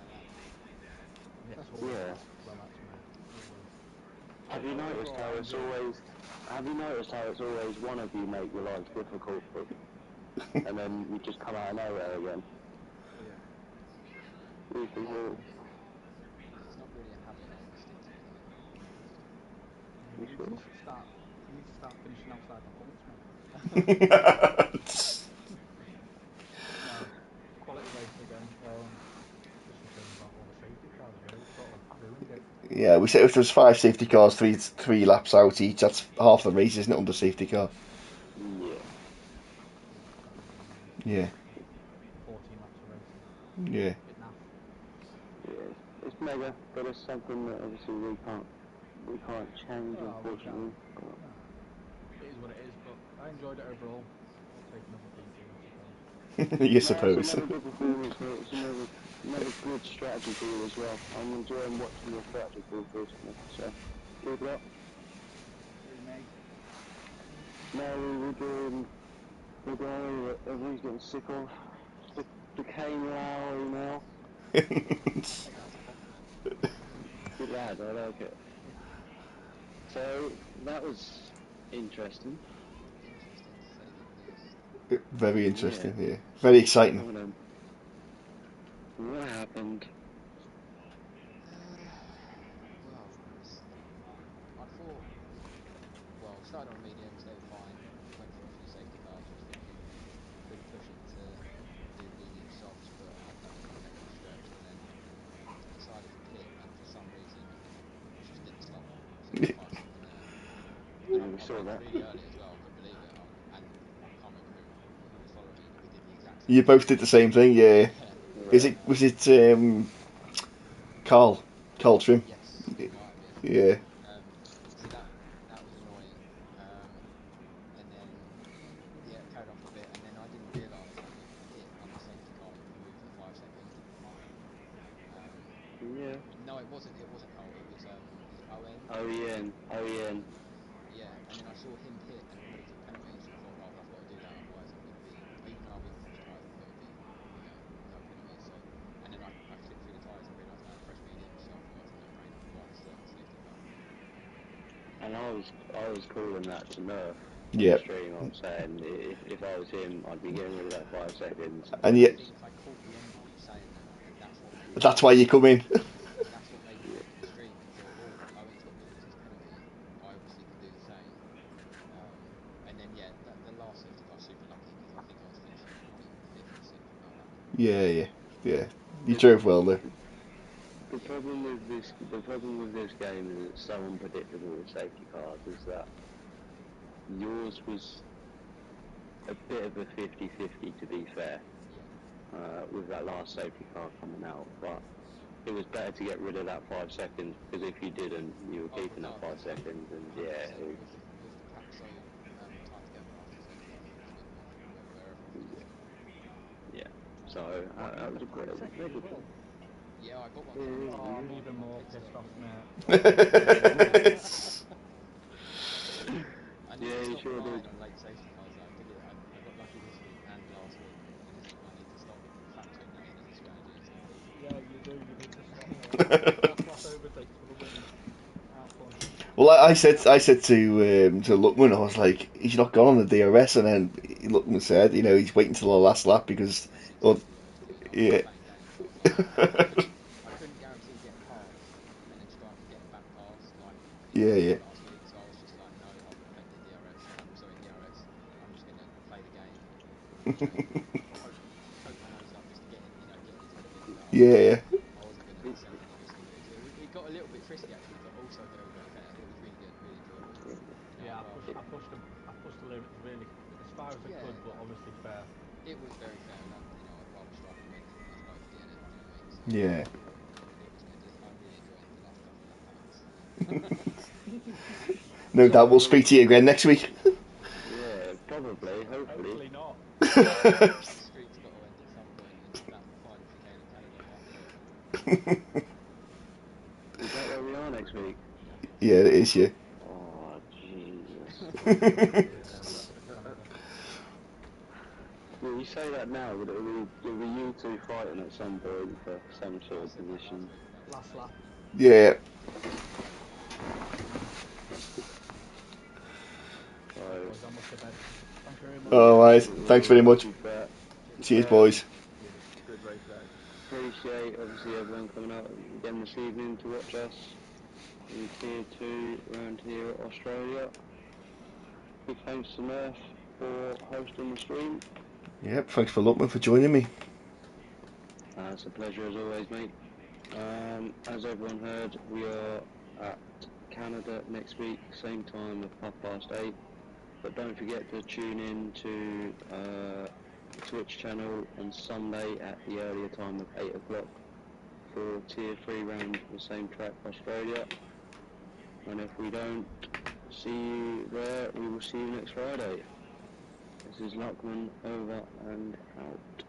Yeah, it's always
Yeah.
relaxed, mate. Always.
Have you noticed
Overall,
how
I
it's
enjoyed it.
always? Have you noticed how it's always one of you make your lives difficult, and then you just come out of nowhere again?
Yeah.
We can all.
It's not really a habit I stick to, is it?
Yeah,
You sure?
you need to start finishing outside the points, mate. No, quality race again. Just a shame about all the safety cars, really. It sort of ruined it.
Yeah, we said if there's 5 safety cars, three laps out each. That's half the race, isn't it? Under safety car.
Yeah.
Yeah, that is really
Yeah.
14 laps of racing.
Yeah.
Bit naff.
Yeah. It's mega, but it's something that obviously we can't change,
Oh, we
unfortunately.
can't. No. It is what it is, but I enjoyed it overall. I'll take another P2, I suppose.
You
No, it's
suppose.
another good performance, mate. It's another good strategy call as well. I'm enjoying watching your strategy calls recently, so keep it up.
Cheers, mate.
Now we're doing the guy that everyone's getting sick of, the Kane Lowry now. Good lad, I like it. So that was interesting.
Interesting to say the least.
Very
Yeah,
interesting. Yeah. Very exciting.
one of them. What happened?
Well, I thought, well, started on medium, stayed fine, went for a few safety cars, was thinking could push it to do medium softs, but I'd done a couple extra stretch and then decided to pit, and for some reason it just didn't stop. So it was 5 second there. And
Yeah, we
I
saw
broke
that.
really early as well, I couldn't believe it. And I can't remember who was following me, but we did the exact same
You
thing.
both did the same thing, yeah.
Yeah.
Yeah.
Was it Carl Trim?
Yes, it might have been.
Yeah.
So that was annoying. And then yeah, it carried on for a bit, and then I didn't realise that you can pit under safety car and remove the 5 second mark. Um,
Yeah.
no, it wasn't. It wasn't Cole. It was is it Owen?
OEN. OEN.
Yeah, and then I saw him pit and remove the penalty, so I thought, right, I've got to do that, otherwise I'm going to be. Even though I've eaten fresh tyres, I thought it'd be, no penalty. So, and then I flipped through the tyres and realised I had fresh mediums, so I thought it's a no-brainer regardless of the safety car.
And I was calling that to Nerf on the
Yeah.
stream. I was saying if I was him, I'd be getting rid of that 5 seconds
And
I
yet,
because
think I caught the end of you saying that, and that's what made me
that's why you come in.
pop in the stream and thought, oh, Owen's got to lose his penalty. I obviously can do the same. And then yeah, the last safety car super lucky because I think I was finishing probably fifth or sixth with no luck.
Yeah. You
the,
drove well there.
the
Yeah,
problem with this game is it's so unpredictable with safety cars. Is that yours was a bit of a 50-50 to be fair,
yeah,
with that last safety car coming out, but it was better to get rid of that 5 seconds because if you didn't, you were
oh,
keeping that five
regardless,
seconds, and
100%. With the pack so tied together after the safety cars, it was a good one wherever I was to be.
yeah. So
What, you
that
had
was
the
a
five
very
seconds as
good
well?
thing.
Yeah, I got one coming
Yeah,
into
Oh, I'm
yeah.
even
my
more
pit
pissed
stop.
off,
Yeah,
mate.
I need
Yeah,
to
you
stop
sure
relying
did.
on late safety cars though. I got lucky this week and last week, and I need to stop factoring that in as a strategy. So
Yeah, you do. You need to stop, mate. Last lap overtakes for the win. Out fun.
Well, I said to Luckman, I was like, he's not gone on the DRS, and then Luckman said, he's waiting till the last lap because,
that's
well,
exactly what I was doing. I was
yeah,
playing games. I was like, I couldn't guarantee getting past and then strike getting back past like
yeah,
I
yeah.
did last week. So I was just like, no, I've perfected DRS. Sorry, DRS. I'm just gonna play the game. You know, poke my nose up just to get in the top 10. But
Yeah, yeah.
I wasn't gonna accept any risky moves. It got a little bit frisky actually, but also very very fair. It was really good, really enjoyable.
Yeah,
I'd rather.
I pushed the limits really as far as I
Yeah,
could, but obviously fair.
it was very fair, and I'd rather strike and win than us both DNF. Do you know what I mean? So
Yeah.
it was good. I really enjoyed the last couple of lap outs.
No
So
doubt we'll speak to you again next week.
yeah, probably, hopefully.
Hopefully not.
The streak's got to end at some point, and that final chicane in Canada might do it.
Is that where we are next week?
Yeah, I think so.
Yeah, it is, yeah.
Oh Jesus.
Yeah, that's it, Canada.
Well, you say that now, but it'll be you two fighting at some point for some
I
sort of
said that last
position.
week. That was
Last lap.
amazing.
Yeah.
Right,
So
boys, I'm off to bed. Thank you very much.
yeah,
All right. Thanks
we'll
very
leave
much.
you to that.
Cheers.
Cheers, boys.
Cheers. Good race, lads.
Appreciate obviously everyone coming out again this evening to watch us in Tier 2 around here at Australia. Big thanks to Murph for hosting the stream.
Yep. Thanks for Luckman for joining me.
It's a pleasure as always, mate. As everyone heard, we are at Canada next week, same time of 8:30. But don't forget to tune in to the Twitch channel on Sunday at the earlier time of 8 o'clock for Tier 3 round the same track, Australia. And if we don't see you there, we will see you next Friday. This is Luckman, over and out.